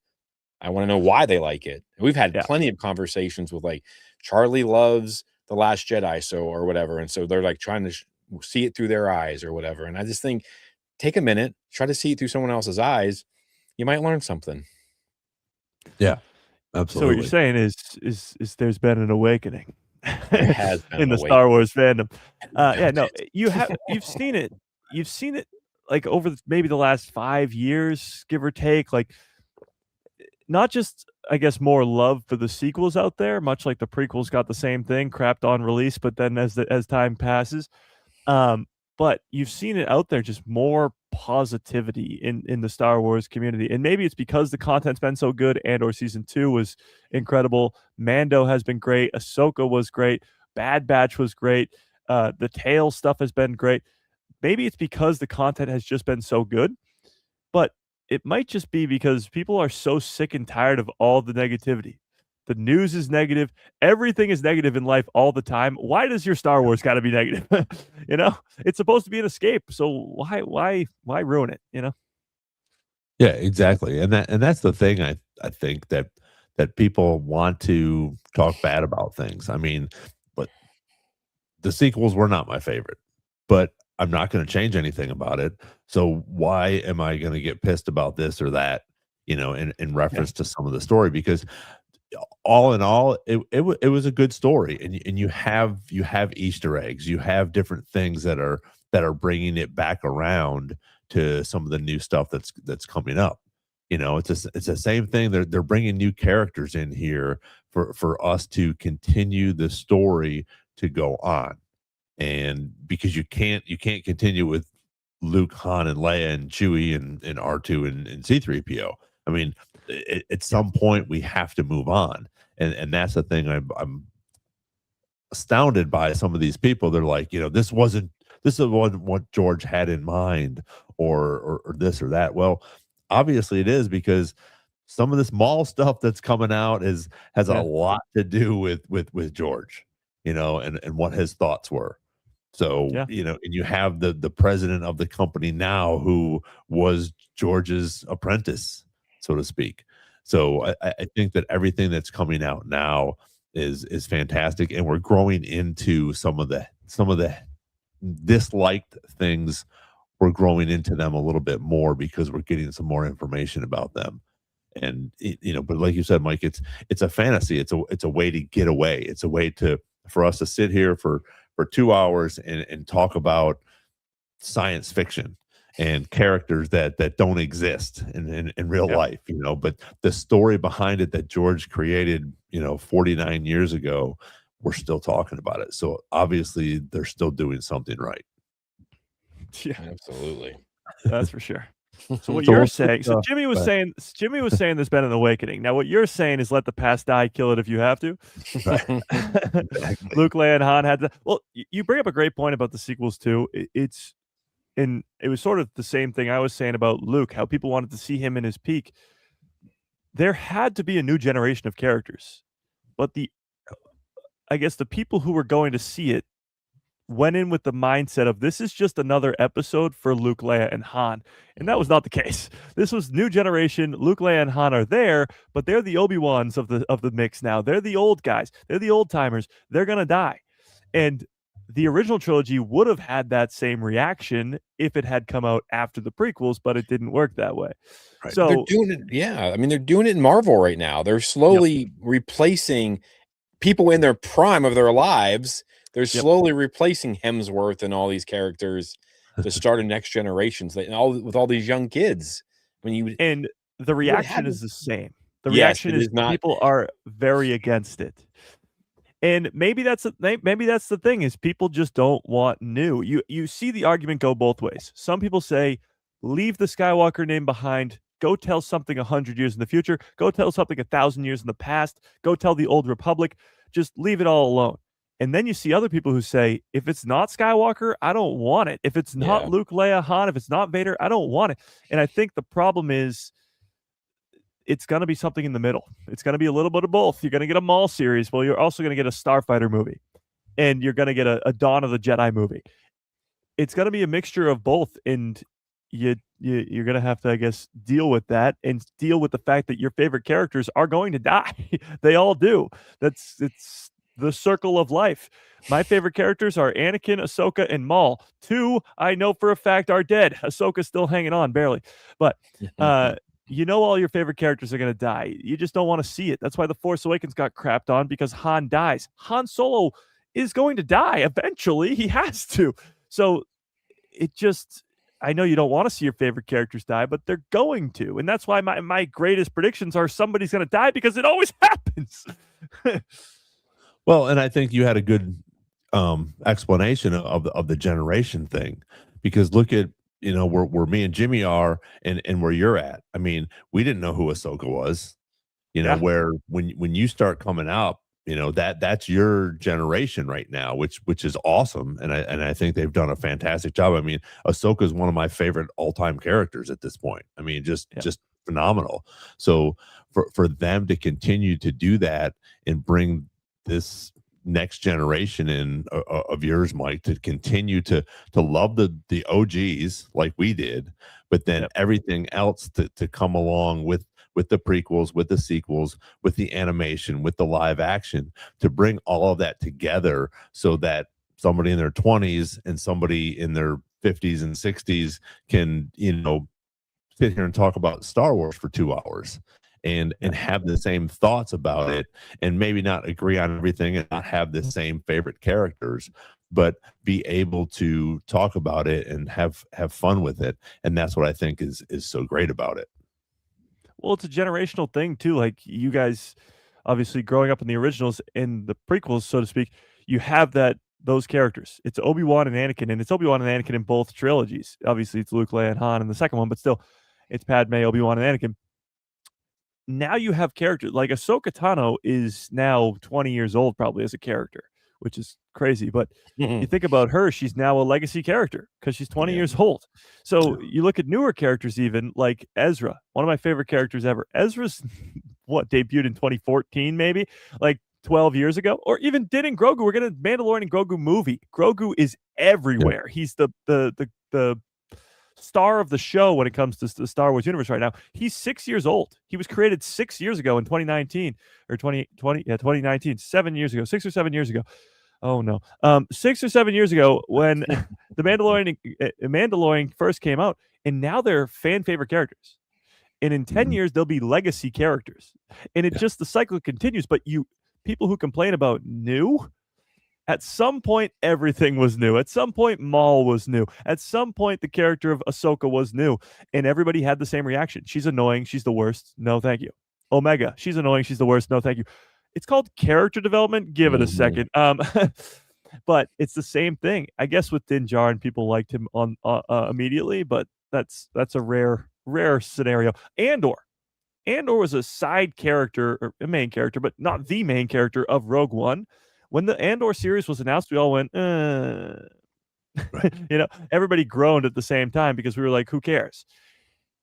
I want to know why they like it. And we've had plenty of conversations with like Charlie loves The Last Jedi, or whatever. And so they're like trying to see it through their eyes or whatever. And I just think, take a minute, try to see it through someone else's eyes. You might learn something. Yeah. Absolutely. So what you're saying is there's been an awakening There has been in the Star Wars fandom. You've seen it. You've seen it like over maybe the last 5 years, give or take. Like, not just, I guess, more love for the sequels out there, much like the prequels got the same thing, crapped on release, but then as time passes, but you've seen it out there, just more positivity in the Star Wars community. And maybe it's because the content's been so good. Andor season 2 was incredible. Mando has been great. Ahsoka was great. Bad Batch was great. The Tale stuff has been great. Maybe it's because the content has just been so good, but it might just be because people are so sick and tired of all the negativity. The news is negative. Everything is negative in life all the time. Why does your Star Wars got to be negative? It's supposed to be an escape. So why ruin it? Yeah, exactly. And that's the thing. I think that people want to talk bad about things. I mean, but the sequels were not my favorite, but I'm not going to change anything about it. So why am I going to get pissed about this or that, in reference to some of the story? Because all in all, it was a good story, and you have Easter eggs, you have different things that are bringing it back around to some of the new stuff that's coming up. It's the same thing. They're bringing new characters in here for us to continue the story to go on, and because you can't continue with Luke, Han, and Leia, and Chewie, and R2 and C3PO. I mean, at some point we have to move on, and that's the thing I'm astounded by some of these people. They're like, this is what George had in mind, or this or that. Well, obviously it is, because some of this Maul stuff that's coming out has a Yeah. lot to do with George, and what his thoughts were. So, Yeah. and you have the president of the company now who was George's apprentice, so to speak. So I think that everything that's coming out now is fantastic, and we're growing into some of the disliked things. We're growing into them a little bit more because we're getting some more information about them. And but like you said, Mike, it's a fantasy. It's a way to get away. It's a way for us to sit here for 2 hours and talk about science fiction and characters that don't exist in real Yep. life, but the story behind it that George created, 49 years ago, we're still talking about it. So obviously they're still doing something right. Yeah, Absolutely. that's for sure. So what So you're we'll saying, switch, Jimmy was but saying, there's been an awakening. Now what you're saying is let the past die, kill it if you have to. right, exactly. Luke, Leia, and Han had to. Well, you bring up a great point about the sequels too. It was sort of the same thing I was saying about Luke, how people wanted to see him in his peak. There had to be a new generation of characters, but I guess the people who were going to see it went in with the mindset of this is just another episode for Luke, Leia, and Han. And that was not the case. This was new generation. Luke, Leia, and Han are there, but they're the Obi-Wans of the mix now. They're the old guys. They're the old timers. They're gonna die. And the original trilogy would have had that same reaction if it had come out after the prequels, but it didn't work that way. Right. They're So doing it. Yeah. I mean, they're doing it in Marvel right now. They're slowly replacing people in their prime of their lives. They're slowly replacing Hemsworth and all these characters to start a next generations with all these young kids. When you and the would have reaction is the same. The yes, reaction it is is not people are very against it. And maybe that's the thing is people just don't want new. You see the argument go both ways. Some people say, leave the Skywalker name behind. Go tell something 100 years in the future. Go tell something 1,000 years in the past. Go tell the old Republic. Just leave it all alone. And then you see other people who say, if it's not Skywalker, I don't want it. If it's not Yeah. Luke, Leia, Han, if it's not Vader, I don't want it. And I think the problem is it's going to be something in the middle. It's going to be a little bit of both. You're going to get a Maul series. Well, you're also going to get a Starfighter movie. And you're going to get a Dawn of the Jedi movie. It's going to be a mixture of both. And you're going to have to, I guess, deal with that and deal with the fact that your favorite characters are going to die. They all do. It's the circle of life. My favorite characters are Anakin, Ahsoka, and Maul. 2, I know for a fact, are dead. Ahsoka's still hanging on, barely. But all your favorite characters are going to die. You just don't want to see it. That's why The Force Awakens got crapped on, because Han dies. Han Solo is going to die eventually. He has to. So it just, I know you don't want to see your favorite characters die, but they're going to. And that's why my greatest predictions are somebody's going to die, because it always happens. Well, and I think you had a good explanation of the generation thing, because look at where me and Jimmy are, and where you're at. I mean, we didn't know who Ahsoka was. Yeah. Where when you start coming up, that's your generation right now, which is awesome, and I think they've done a fantastic job. I mean, Ahsoka is one of my favorite all time characters at this point. I mean, just phenomenal. So for them to continue to do that and bring this next generation of yours, Mike, to continue to love the OGs like we did, but then everything else to come along with the prequels, with the sequels, with the animation, with the live action, to bring all of that together so that somebody in their 20s and somebody in their 50s and 60s can sit here and talk about Star Wars for 2 hours and have the same thoughts about it, and maybe not agree on everything and not have the same favorite characters, but be able to talk about it and have fun with it. And that's what I think is so great about it. Well, it's a generational thing too. Like you guys, obviously growing up in the originals and the prequels, so to speak, you have those characters. It's Obi-Wan and Anakin, and it's Obi-Wan and Anakin in both trilogies. Obviously, it's Luke, Leia, and Han in the second one, but still, it's Padme, Obi-Wan, and Anakin. now you have characters like Ahsoka Tano is now 20 years old probably as a character, which is crazy. But you think about her, she's now a legacy character because she's 20 years old. So you look at newer characters, even like Ezra, one of my favorite characters ever. Ezra's what debuted in 2014, maybe like 12 years ago, or even did in Grogu. We're getting a Mandalorian and Grogu movie. Grogu is everywhere. He's the star of the show when it comes to the Star Wars universe right now. He's 6 years old. He was created 6 years ago in 2019 or 2020. Yeah, 2019, 7 years ago, 6 or 7 years ago. Oh no, 6 or 7 years ago when the Mandalorian first came out, and now they're fan favorite characters. And in 10 years, they'll be legacy characters. And it just the cycle continues. But people who complain about new, at some point, everything was new. At some point, Maul was new. At some point, the character of Ahsoka was new. And everybody had the same reaction. She's annoying. She's the worst. No, thank you. Omega. She's annoying. She's the worst. No, thank you. It's called character development. Give it a second. But it's the same thing. I guess with Din Djarin, people liked him on immediately, but that's a rare scenario. Andor was a side character or a main character, but not the main character of Rogue One. When the Andor series was announced, we all went, everybody groaned at the same time because we were like, who cares?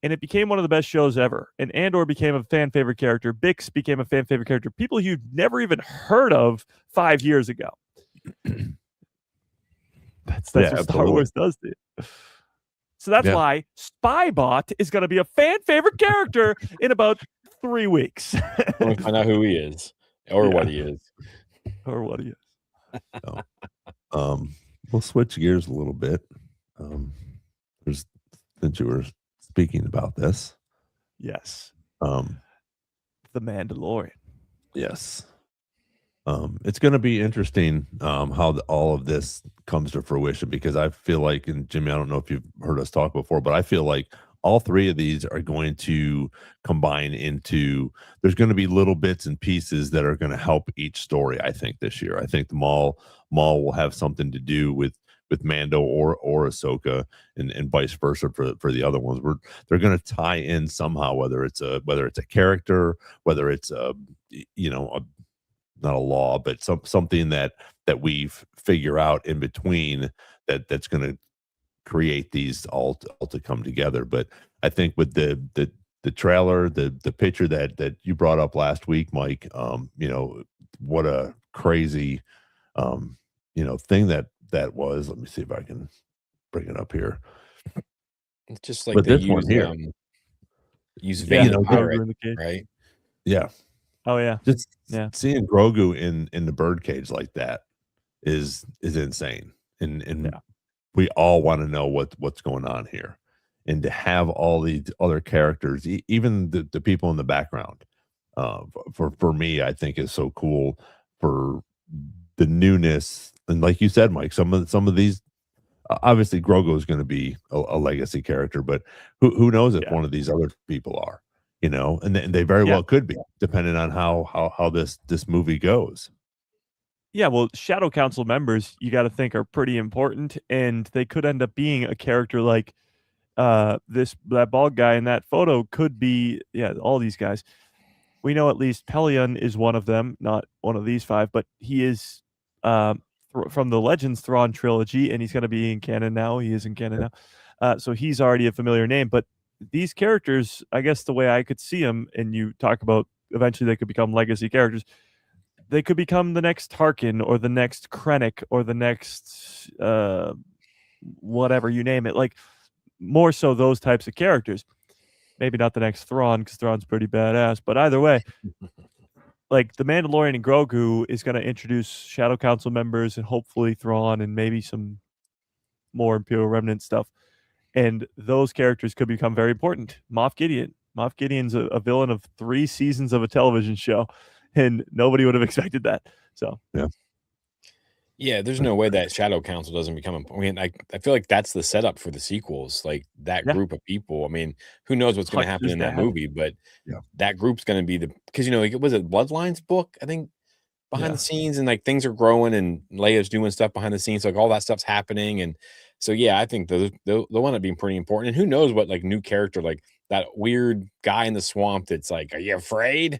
And it became one of the best shows ever. And Andor became a fan favorite character. Bix became a fan favorite character. People you'd never even heard of 5 years ago. That's what Star Wars does to you. So that's why Spybot is going to be a fan favorite character in about 3 weeks. We'll find out who he is or what he is. Or what he is. We'll switch gears a little bit. Since you were speaking about this. Yes. The Mandalorian. Yes. It's going to be interesting how all of this comes to fruition, because I feel like, and Jimmy, I don't know if you've heard us talk before, but I feel like all three of these are going to combine into, there's going to be little bits and pieces that are going to help each story, I think, this year. I think the Maul will have something to do with Mando or Ahsoka, and vice versa for the other ones. They're going to tie in somehow, whether it's a character, whether it's not a law, but something that we figure out in between that's going to create these all to come together. But I think with the trailer, the picture that you brought up last week, Mike, what a crazy thing that was. Let me see if I can bring it up here. It's just like but they this one here, use Vader, pirate, in the cage. right? Yeah. Oh yeah. Just seeing Grogu in the birdcage like that is insane. And we all want to know what's going on here. And to have all these other characters, even the people in the background, for me, I think is so cool for the newness. And like you said, Mike, some of these, obviously Grogu is going to be a legacy character, but who knows if one of these other people are, and they very well could be, depending on how this movie goes. Yeah, well, Shadow Council members, you got to think, are pretty important, and they could end up being a character like that bald guy in that photo could be, all these guys. We know at least Pelion is one of them, not one of these five, but he is from the Legends Thrawn trilogy, and he's going to be in canon now. He is in canon now. So he's already a familiar name, but these characters, I guess the way I could see them, and you talk about eventually they could become legacy characters, they could become the next Tarkin or the next Krennic or the next whatever, you name it. Like, more so those types of characters. Maybe not the next Thrawn, because Thrawn's pretty badass, but either way, like the Mandalorian and Grogu is going to introduce Shadow Council members and hopefully Thrawn and maybe some more Imperial Remnant stuff. And those characters could become very important. Moff Gideon's a villain of 3 seasons of a television show, and nobody would have expected that. So yeah, there's no way that Shadow Council doesn't become. I mean, I feel like that's the setup for the sequels. Like that group of people. I mean, who knows what's going to happen in that movie? But that group's going to be because like, was it Bloodlines book? I think behind the scenes, and like things are growing, and Leia's doing stuff behind the scenes. Like all that stuff's happening, and so I think they'll wind up being pretty important. And who knows what like new character, like that weird guy in the swamp that's like, "Are you afraid?"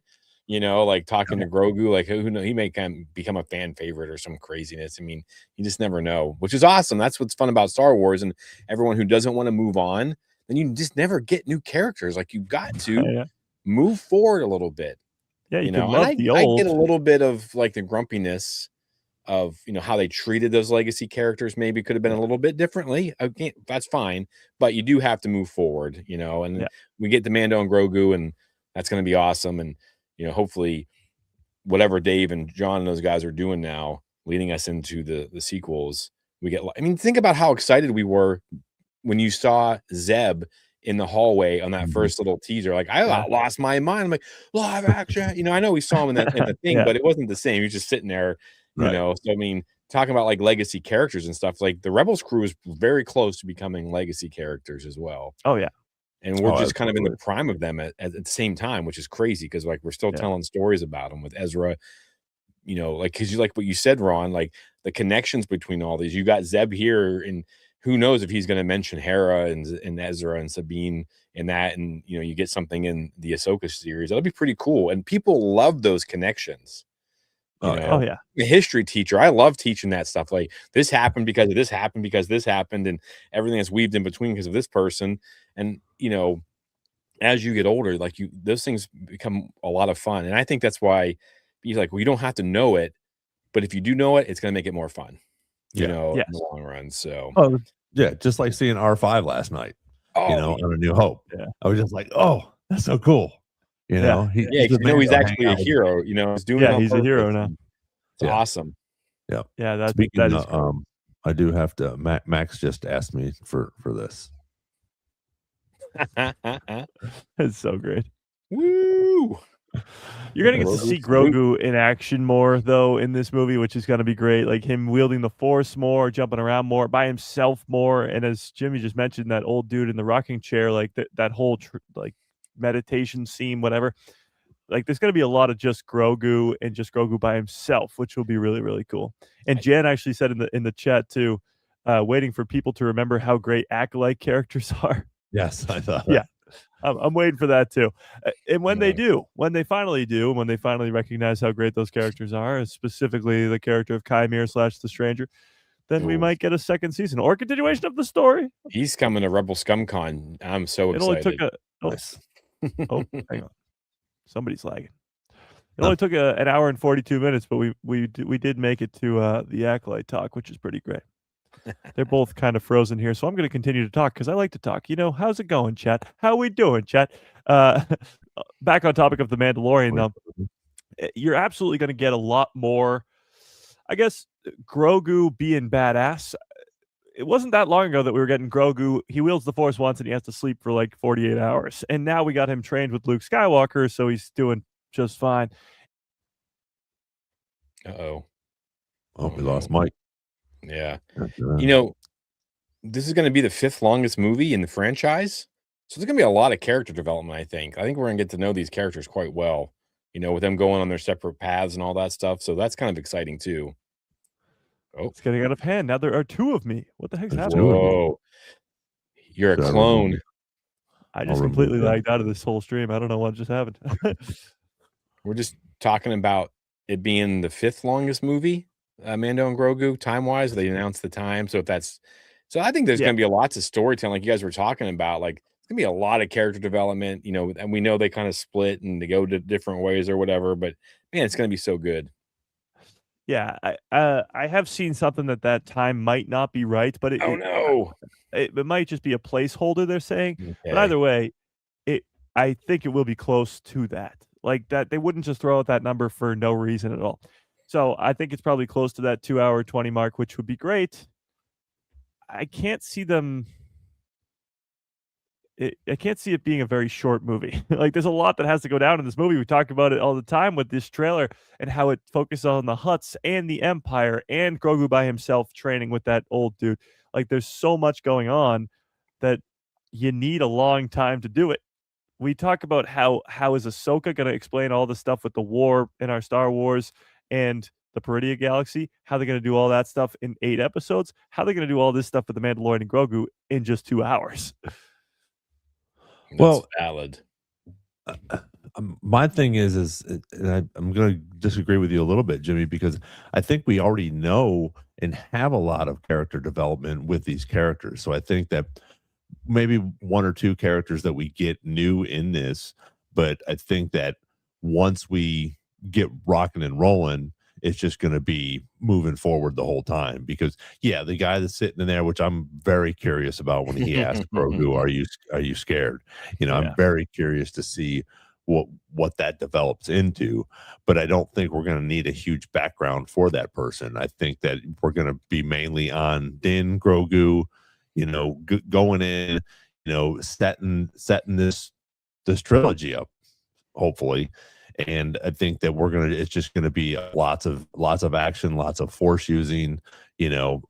You know, like talking to Grogu, like who know he may kind of become a fan favorite or some craziness. I mean, you just never know, which is awesome. That's what's fun about Star Wars, and everyone who doesn't want to move on, then you just never get new characters. Like you've got to Yeah. move forward a little bit, Yeah, you you could know. And love the I get a old. little bit of like the grumpiness of how they treated those legacy characters. Maybe could have been a little bit differently. Okay, that's fine, but you do have to move forward, and Yeah. we get the Mando and Grogu, and that's going to be awesome. And hopefully whatever Dave and John and those guys are doing now, leading us into the sequels, we get. I mean, think about how excited we were when you saw Zeb in the hallway on that first little teaser. Like, I Yeah. lost my mind. I'm like, live action. I know we saw him in the thing, Yeah. but it wasn't the same. He was just sitting there, Right. So I mean, talking about like legacy characters and stuff, like the Rebels crew is very close to becoming legacy characters as well. Oh yeah. And we're Oh, just kind of in the absolutely. prime of them at the same time, which is crazy because like we're still Yeah. telling stories about them with Ezra, like because you like what you said, Ron, like the connections between all these. You got Zeb here, and who knows if he's going to mention Hera and Ezra and Sabine in that, and you get something in the Ahsoka series. That'll be pretty cool, and people love those connections. Oh, yeah. Oh yeah. The history teacher, I love teaching that stuff. Like this happened because of this happened because this happened, and everything that's weaved in between because of this person. And as you get older, like those things become a lot of fun. And I think that's why he's like, well, you don't have to know it, but if you do know it, it's going to make it more fun, Yeah. Yes. in the long run. So, Oh, yeah, just like seeing R5 last night, on A New Hope. Yeah. I was just like, "Oh, that's so cool." Yeah. He yeah, he's he's Mando hanging actually a out with- hero. He's doing it Yeah, on he's a hero purpose, now. and It's Yeah. awesome. Yeah. Yeah, that Speaking is of, I do have to Max just asked me for this. it's so great. Woo! You're gonna get to Grogu see salute. Grogu in action more though in this movie, which is gonna be great. Like him wielding the Force more, jumping around more, by himself more. And as Jimmy just mentioned, that old dude in the rocking chair, like that whole like meditation scene, whatever. Like there's gonna be a lot of just Grogu and just Grogu by himself, which will be really really cool. And Jan actually said in the chat too, waiting for people to remember how great acolyte characters are. Yes, I thought. Yeah. I'm waiting for that too. And when they Yeah. do, when they finally do, when they finally recognize how great those characters are, specifically the character of Kymir / the Stranger, then we Ooh. might get a second season or continuation of the story. He's coming to Rebel ScumCon. I'm so It only excited. took a Nice. hang on, somebody's lagging. It No. only took an hour and 42 minutes, but we did make it to the Acolyte talk, which is pretty great. They're both kind of frozen here, so I'm going to continue to talk because I like to talk. How's it going, chat? How we doing, chat? Back on topic of the Mandalorian, though, you're absolutely going to get a lot more. I guess Grogu being badass. It wasn't that long ago that we were getting Grogu. He wields the Force once and he has to sleep for like 48 hours, and now we got him trained with Luke Skywalker, so he's doing just fine. Uh-oh. Oh, we lost Mike. Yeah. This is going to be the 5th longest movie in the franchise. So there's going to be a lot of character development, I think. I think we're going to get to know these characters quite well, with them going on their separate paths and all that stuff. So that's kind of exciting too. Oh, It's getting out of hand. Now there are 2 of me. What the heck's There's happening? 2 of you. whoa. You're a Should I clone. remove I I'll just remove completely that. lagged out of this whole stream. I don't know what just happened. We're just talking about it being the 5th longest movie, Mando and Grogu, time-wise. They announced the time. So I think there's Yeah. going to be lots of storytelling, like you guys were talking about. Like, it's going to be a lot of character development, and we know they kind of split and they go to different ways or whatever. But, man, it's going to be so good. Yeah, I have seen something that time might not be right, but Oh, no. it might just be a placeholder they're saying. But Okay. either way, I think it will be close to that. Like that, they wouldn't just throw out that number for no reason at all. So I think it's probably close to that 2-hour 20 mark, which would be great. I can't see them. I can't see it being a very short movie. Like there's a lot that has to go down in this movie. We talk about it all the time with this trailer and how it focuses on the Hutts and the Empire and Grogu by himself training with that old dude. Like there's so much going on that you need a long time to do it. We talk about how is Ahsoka going to explain all the stuff with the war in our Star Wars and the Peridia Galaxy, how they're going to do all that stuff in 8 episodes, how they're going to do all this stuff with the Mandalorian and Grogu in just 2 hours. That's Well, valid. my thing is, and I'm going to disagree with you a little bit, Jimmy, because I think we already know and have a lot of character development with these characters. So I think that maybe one or two characters that we get new in this, but I think that once we get rocking and rolling, it's just going to be moving forward the whole time. Because yeah, the guy that's sitting in there, which I'm very curious about when he asked Grogu, "Are you scared?" I'm Yeah. very curious to see what that develops into. But I don't think we're going to need a huge background for that person. I think that we're going to be mainly on Din Grogu, going in, setting this trilogy up, hopefully. And I think that it's just gonna be lots of action, lots of force using, so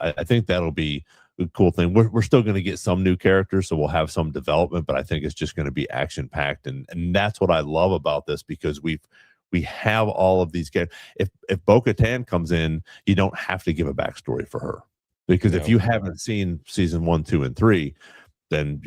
I think that'll be a cool thing. We're still gonna get some new characters, so we'll have some development, but I think it's just gonna be action packed, and that's what I love about this, because we have all of these characters. If Bo-Katan comes in, you don't have to give a backstory for her, because if No. you haven't seen season 1, 2, and 3, then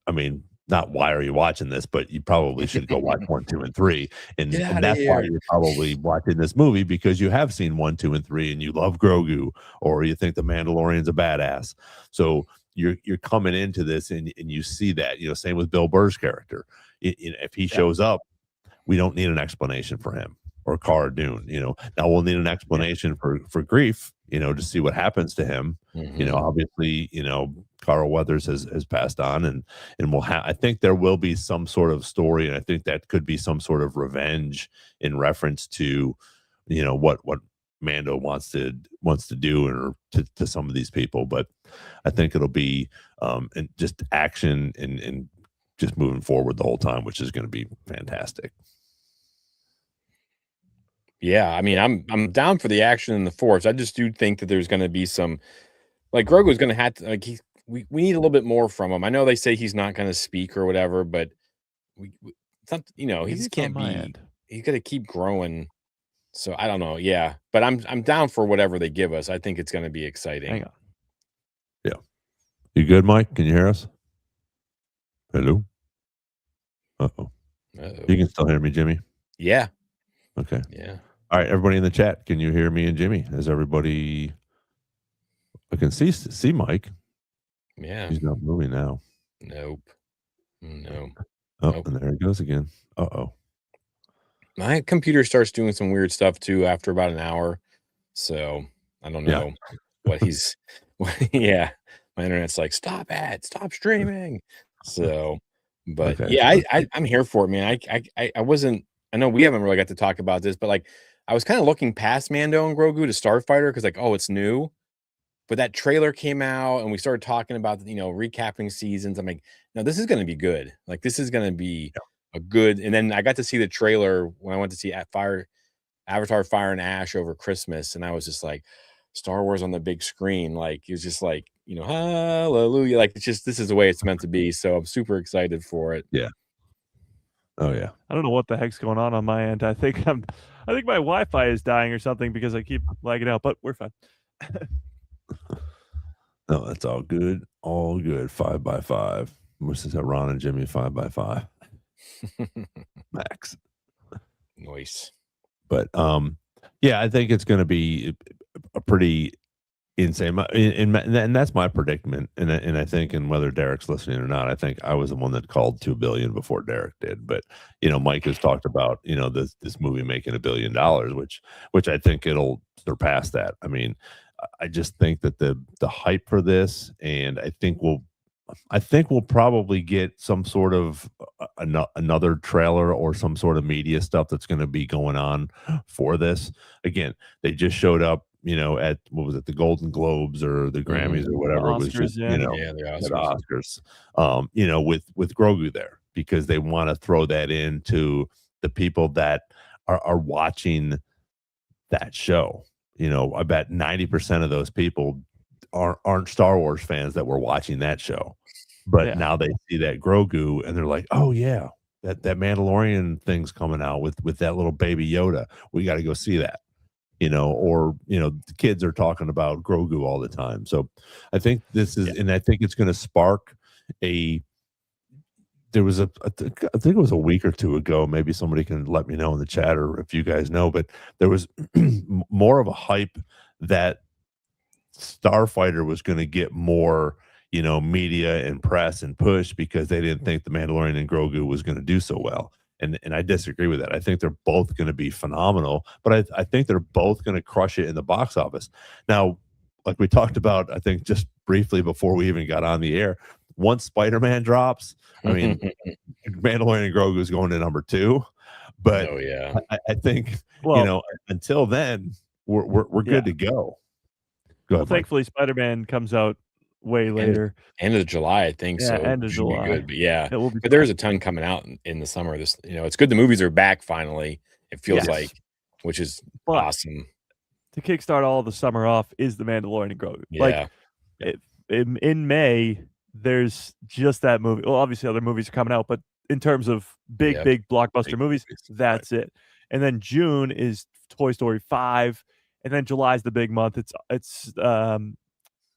I mean, not why are you watching this, but you probably should go watch 1, 2, and 3. And Get and outta that's why here. you're probably watching this movie, because you have seen 1, 2, and 3, and you love Grogu, or you think the Mandalorian's a badass. So you're coming into this, and you see that, same with Bill Burr's character. If he shows up, we don't need an explanation for him, or Cara Dune. Now we'll need an explanation for Grief, to see what happens to him. Mhm. Obviously, Carl Weathers has passed on, and I think there will be some sort of story, and I think that could be some sort of revenge in reference to, what Mando wants to do, or to some of these people. But I think it'll be and just action, and just moving forward the whole time, which is going to be fantastic. Yeah, I mean, I'm down for the action and the force. I just do think that there's gonna be some like Grogu's gonna have to like we need a little bit more from him. I know they say he's not gonna speak or whatever, but we he Maybe just it's on can't my be end. he's gotta keep growing. So I don't know. Yeah. But I'm down for whatever they give us. I think it's gonna be exciting. Hang on. Yeah. You good, Mike? Can you hear us? Hello? Uh-oh. Uh-oh. You can still hear me, Jimmy? Yeah. Okay. Yeah. All right, everybody in the chat, can you hear me and Jimmy? Is everybody? I can see Mike. Yeah. He's not moving now. Nope. No. Oh, Nope. and there he goes again. Uh-oh. My computer starts doing some weird stuff too after about an hour. So I don't Yeah. know what he's yeah. My internet's like, stop it, stop streaming. So but Okay. yeah, So I'm here for it, man. I wasn't I know we haven't really got to talk about this, but like I was kind of looking past Mando and Grogu to Starfighter because like, oh, it's new. But that trailer came out and we started talking about, recapping seasons. I'm like, no, this is going to be good. Like, this is going to be a good. And then I got to see the trailer when I went to see Avatar Fire and Ash over Christmas. And I was just like, Star Wars on the big screen. Like, it was just like, hallelujah. Like, it's just, this is the way it's meant to be. So I'm super excited for it. yeah. Oh yeah. I don't know what the heck's going on my end. I think my Wi-Fi is dying or something because I keep lagging out, but we're fine. No, that's all good. All good. 5x5. This is Ron and Jimmy 5x5. Max. Nice. But yeah, I think it's going to be a pretty insane, and that's my predicament. And I think, and whether Derek's listening or not, I think I was the one that called 2 billion before Derek did. But Mike has talked about this movie making $1 billion, which I think it'll surpass that. I mean, I just think that the hype for this, and I think we'll probably get some sort of another trailer or some sort of media stuff that's going to be going on for this. Again, they just showed up, at what was it, the Golden Globes or the Grammys or whatever. The It was just, Oscars, yeah. Yeah, the Oscars. With Grogu there, because they want to throw that into the people that are watching that show. I bet 90% of those people aren't Star Wars fans that were watching that show. But now they see that Grogu and they're like, oh yeah, that Mandalorian thing's coming out with that little baby Yoda. We got to go see that. The kids are talking about Grogu all the time. So I think this is, and I think it's going to spark a there was I think it was a week or two ago, maybe somebody can let me know in the chat or if you guys know, but there was more of a hype that Starfighter was going to get more, media and press and push because they didn't think the Mandalorian and Grogu was going to do so well. And I disagree with that. I think they're both going to be phenomenal, but I think they're both going to crush it in the box office. Now, like we talked about, I think just briefly before we even got on the air, once Spider-Man drops, I mean, Mandalorian and Grogu is going to number 2, but Oh yeah. I think Well, until then we're yeah. good to go. Go Well, ahead, Mike. thankfully, Spider-Man comes out way End of, later. end of July, I think. Yeah, So end of it should be July. good. But yeah, It will be but there's fine. a ton coming out in the summer. This, it's good. The movies are back finally. It feels Yes. like, which is But awesome. to kickstart all the summer off is the Mandalorian and Grogu. Yeah. Like in May, there's just that movie. Well, obviously other movies are coming out, but in terms of big blockbuster Big movies, that's it. And then June is Toy Story 5, and then July's the big month. It's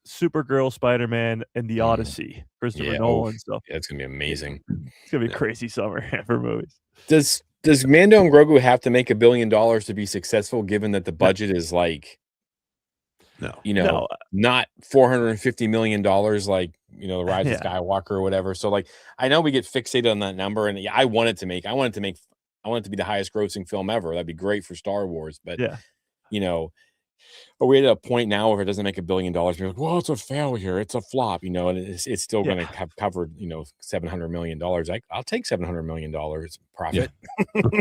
Supergirl, Spider-Man, and The Odyssey, Christopher Yeah. Nolan. So Yeah, it's gonna be amazing. it's gonna be a crazy summer for movies. Does Mando and Grogu have to make $1 billion to be successful, given that the budget is like, No. not $450 million, like, the Rise of Yeah. Skywalker or whatever. So like, I know we get fixated on that number, and I want it to be the highest grossing film ever. That'd be great for Star Wars. But Yeah. are we at a point now where if it doesn't make $1 billion, you're like, well, it's a failure, it's a flop, and it's still going to have covered, $700 million. I'll take $700 million profit.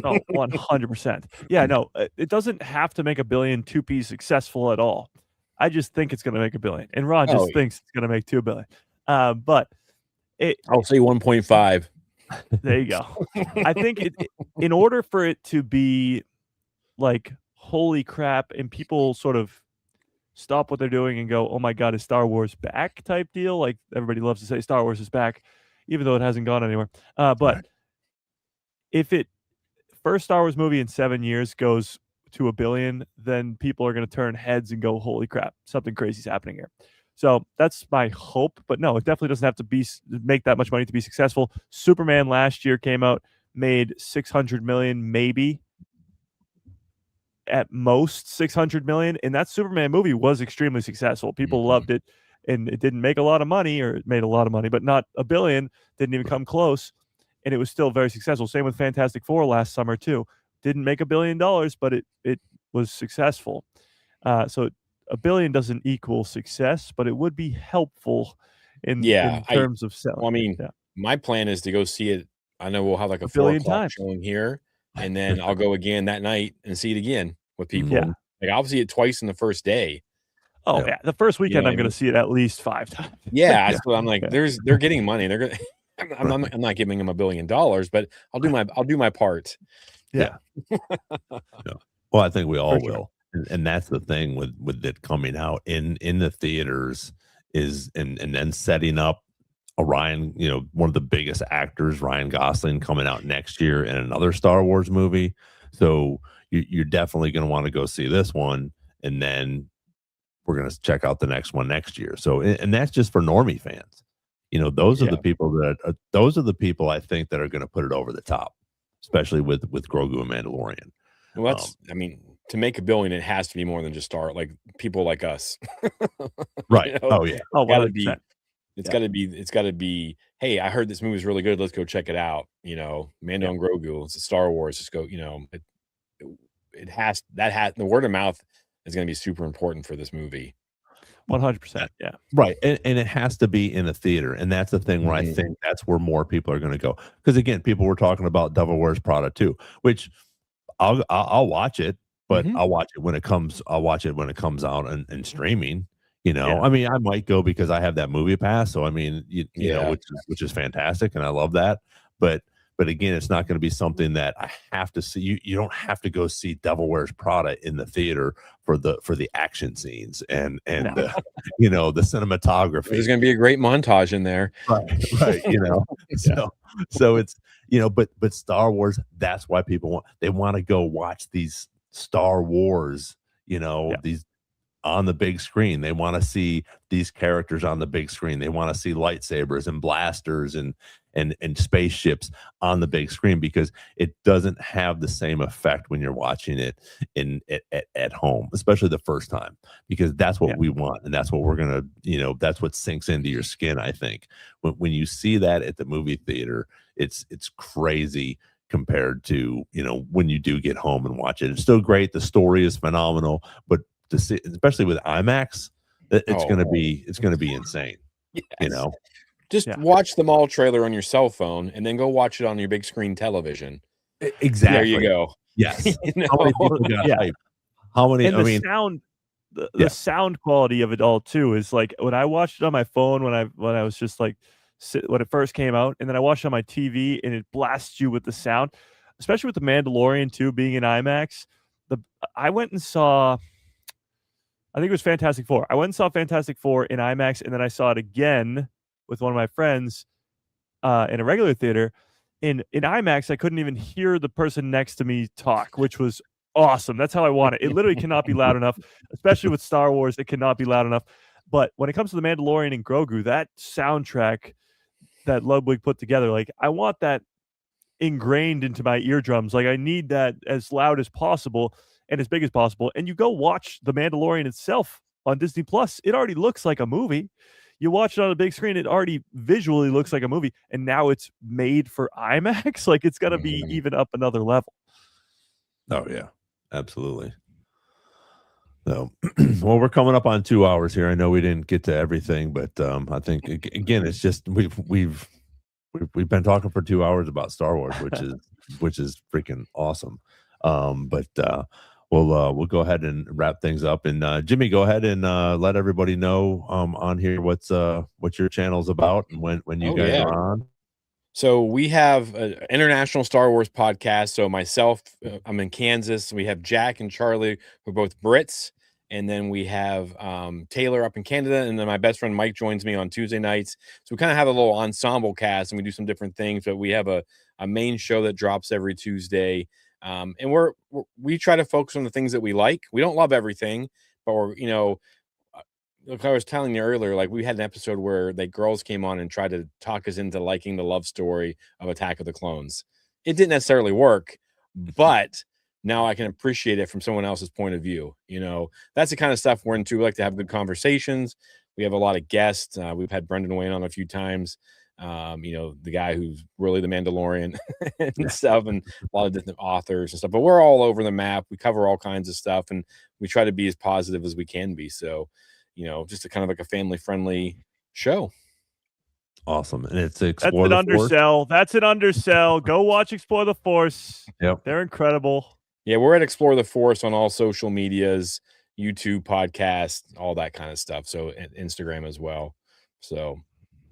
Oh, 100%. Yeah, no, it doesn't have to make $1 billion to be successful at all. I just think it's going to make $1 billion, and Ron just thinks it's going to make $2 billion. But I'll say 1.5. There you go. I think in order for it to be like, holy crap, and people sort of stop what they're doing and go, oh my God, is Star Wars back type deal? Like everybody loves to say Star Wars is back, even though it hasn't gone anywhere. But if first Star Wars movie in 7 years goes to $1 billion, then people are going to turn heads and go, holy crap, something crazy is happening here. So that's my hope. But no, it definitely doesn't have to make that much money to be successful. Superman last year came out, made 600 million, maybe at most 600 million, and that Superman movie was extremely successful. People loved it, and it didn't make a lot of money, or it made a lot of money, but not $1 billion. Didn't even come close, and it was still very successful. Same with Fantastic Four last summer too. Didn't make $1 billion, but it was successful. So $1 billion doesn't equal success, but it would be helpful in terms of selling. Well, I mean, my plan is to go see it. I know we'll have like a 4 o'clock showing here, and then I'll go again that night and see it again with people. Yeah. Like I'll see it twice in the first day. Oh yeah, the first weekend I'm going to see it at least 5 times. Yeah, so I'm like, they're getting money. They're gonna. I'm not giving them $1 billion, but I'll do my part. Yeah. Well, I think we all will. And that's the thing with it coming out in the theaters is and then setting up Ryan, one of the biggest actors, Ryan Gosling, coming out next year in another Star Wars movie. So you're definitely going to want to go see this one, and then we're going to check out the next one next year. So, and that's just for normie fans. Those are the people I think that are going to put it over the top, especially with Grogu and Mandalorian. Well, to make $1 billion, it has to be more than just people like us. Right. Oh yeah. Oh, it's gotta be, hey, I heard this movie is really good, let's go check it out. Mando and Grogu, it's a Star Wars, just go, the word of mouth is going to be super important for this movie. 100%. Yeah. Right. And it has to be in a theater. And that's the thing where I think that's where more people are going to go. Because again, people were talking about Devil Wears Prada too, which I'll watch it, but I'll watch it when it comes out and streaming. I mean, I might go because I have that movie pass. So I mean, which is fantastic, and I love that. But again, it's not going to be something that I have to see. You don't have to go see Devil Wears Prada in the theater for the action scenes and the cinematography. There's going to be a great montage in there, right? So it's but Star Wars. That's why people want to go watch these Star Wars. These on the big screen. They want to see these characters on the big screen. They want to see lightsabers and blasters and spaceships on the big screen, because it doesn't have the same effect when you're watching it at home, especially the first time, because that's what we want, and that's what we're gonna, that's what sinks into your skin. I think when you see that at the movie theater, it's crazy compared to when you do get home and watch it. It's still great. The story is phenomenal, but to see, especially with IMAX, it's gonna be insane. Yes. Just watch the Maul trailer on your cell phone and then go watch it on your big screen television. Exactly. There you go. Yes. You know? How many people got hype? How many? And the sound quality of it all too is like, when I watched it on my phone, when I was just like, when it first came out, and then I watched it on my TV, and it blasts you with the sound, especially with the Mandalorian too being in IMAX. I went and saw, I think it was Fantastic Four. I went and saw Fantastic Four in IMAX, and then I saw it again with one of my friends in a regular theater. In IMAX, I couldn't even hear the person next to me talk, which was awesome. That's how I want it. It literally cannot be loud enough, especially with Star Wars. It cannot be loud enough. But when it comes to the Mandalorian and Grogu, that soundtrack that Ludwig put together, like, I want that ingrained into my eardrums. Like, I need that as loud as possible and as big as possible. And you go watch the Mandalorian itself on Disney Plus. It already looks like a movie. You watch it on a big screen, it already visually looks like a movie, and now it's made for IMAX. Like, it's gonna be even up another level. Oh yeah, absolutely. So, well, we're coming up on 2 hours here. I know we didn't get to everything, but I think again, it's just we've been talking for 2 hours about Star Wars, which is freaking awesome. But we'll go ahead and wrap things up. And Jimmy, go ahead and let everybody know on here what your channel's about and when you guys are on. So we have an international Star Wars podcast. So myself, I'm in Kansas. We have Jack and Charlie, who are both Brits. And then we have Taylor up in Canada. And then my best friend Mike joins me on Tuesday nights. So we kind of have a little ensemble cast, and we do some different things. But we have a main show that drops every Tuesday. And we try to focus on the things that we like. We don't love everything, but we're, like I was telling you earlier, like, we had an episode where the girls came on and tried to talk us into liking the love story of Attack of the Clones. It didn't necessarily work, but now I can appreciate it from someone else's point of view. That's the kind of stuff we're into. We like to have good conversations. We have a lot of guests. We've had Brendan Wayne on a few times. The guy who's really the Mandalorian and stuff, and a lot of different authors and stuff. But we're all over the map. We cover all kinds of stuff, and we try to be as positive as we can be. So, just a kind of like a family-friendly show. Awesome. And it's That's an undersell. That's an undersell. Go watch Explore the Force. Yep. They're incredible. Yeah, we're at Explore the Force on all social medias, YouTube, podcast, all that kind of stuff. So Instagram as well. So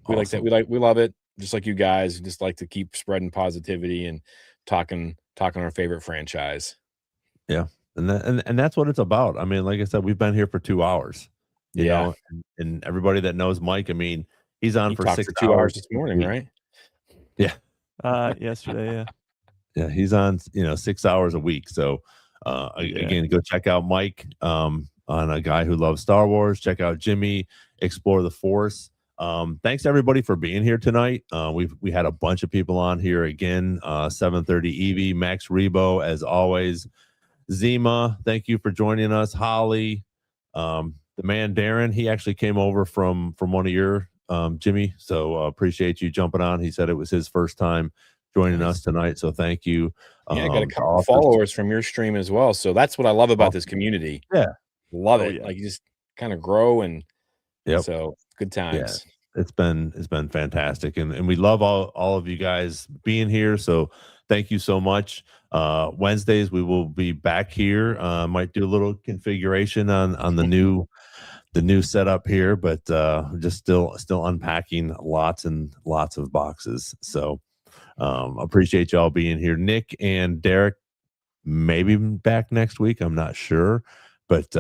we like that. We love it. Just like you guys, we just like to keep spreading positivity and talking our favorite franchise. Yeah. And that's what it's about. I mean, like I said, we've been here for 2 hours. You know, and everybody that knows Mike, I mean, he's on for 6 for 2 hours this morning, right? Yeah. Yesterday, yeah. Yeah, he's on 6 hours a week. So again, go check out Mike on A Guy Who Loves Star Wars. Check out Jimmy, Explore the Force. Thanks everybody for being here tonight. We had a bunch of people on here again. 730 Evie, Max Rebo, as always. Zima, thank you for joining us. Holly, the man Darren, he actually came over from one of your Jimmy. So appreciate you jumping on. He said it was his first time joining us tonight. So thank you. Yeah, I got a couple followers from your stream as well. So that's what I love about this community. Yeah. Love it. Yeah. Like, you just kind of grow, and yep. So good times. Yeah, it's been fantastic. And we love all of you guys being here. So thank you so much. Wednesdays we will be back here. Might do a little configuration on the new setup here, but just still unpacking lots and lots of boxes. So appreciate y'all being here. Nick and Derek maybe back next week, I'm not sure, but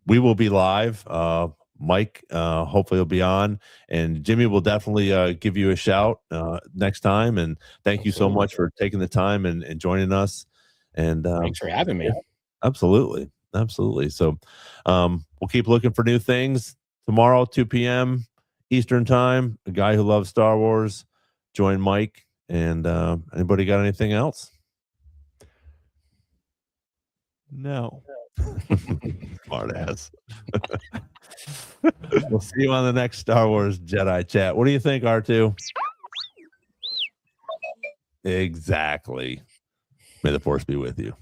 we will be live. Mike hopefully will be on, and Jimmy will definitely give you a shout next time. And thank you so much for taking the time and joining us. And thanks for having me. Absolutely. So we'll keep looking for new things. Tomorrow, 2 p.m. Eastern time. A guy who loves Star Wars. Join Mike. And anybody got anything else? No. Smart ass. We'll see you on the next Star Wars Jedi chat. What do you think, R2? Exactly. May the force be with you.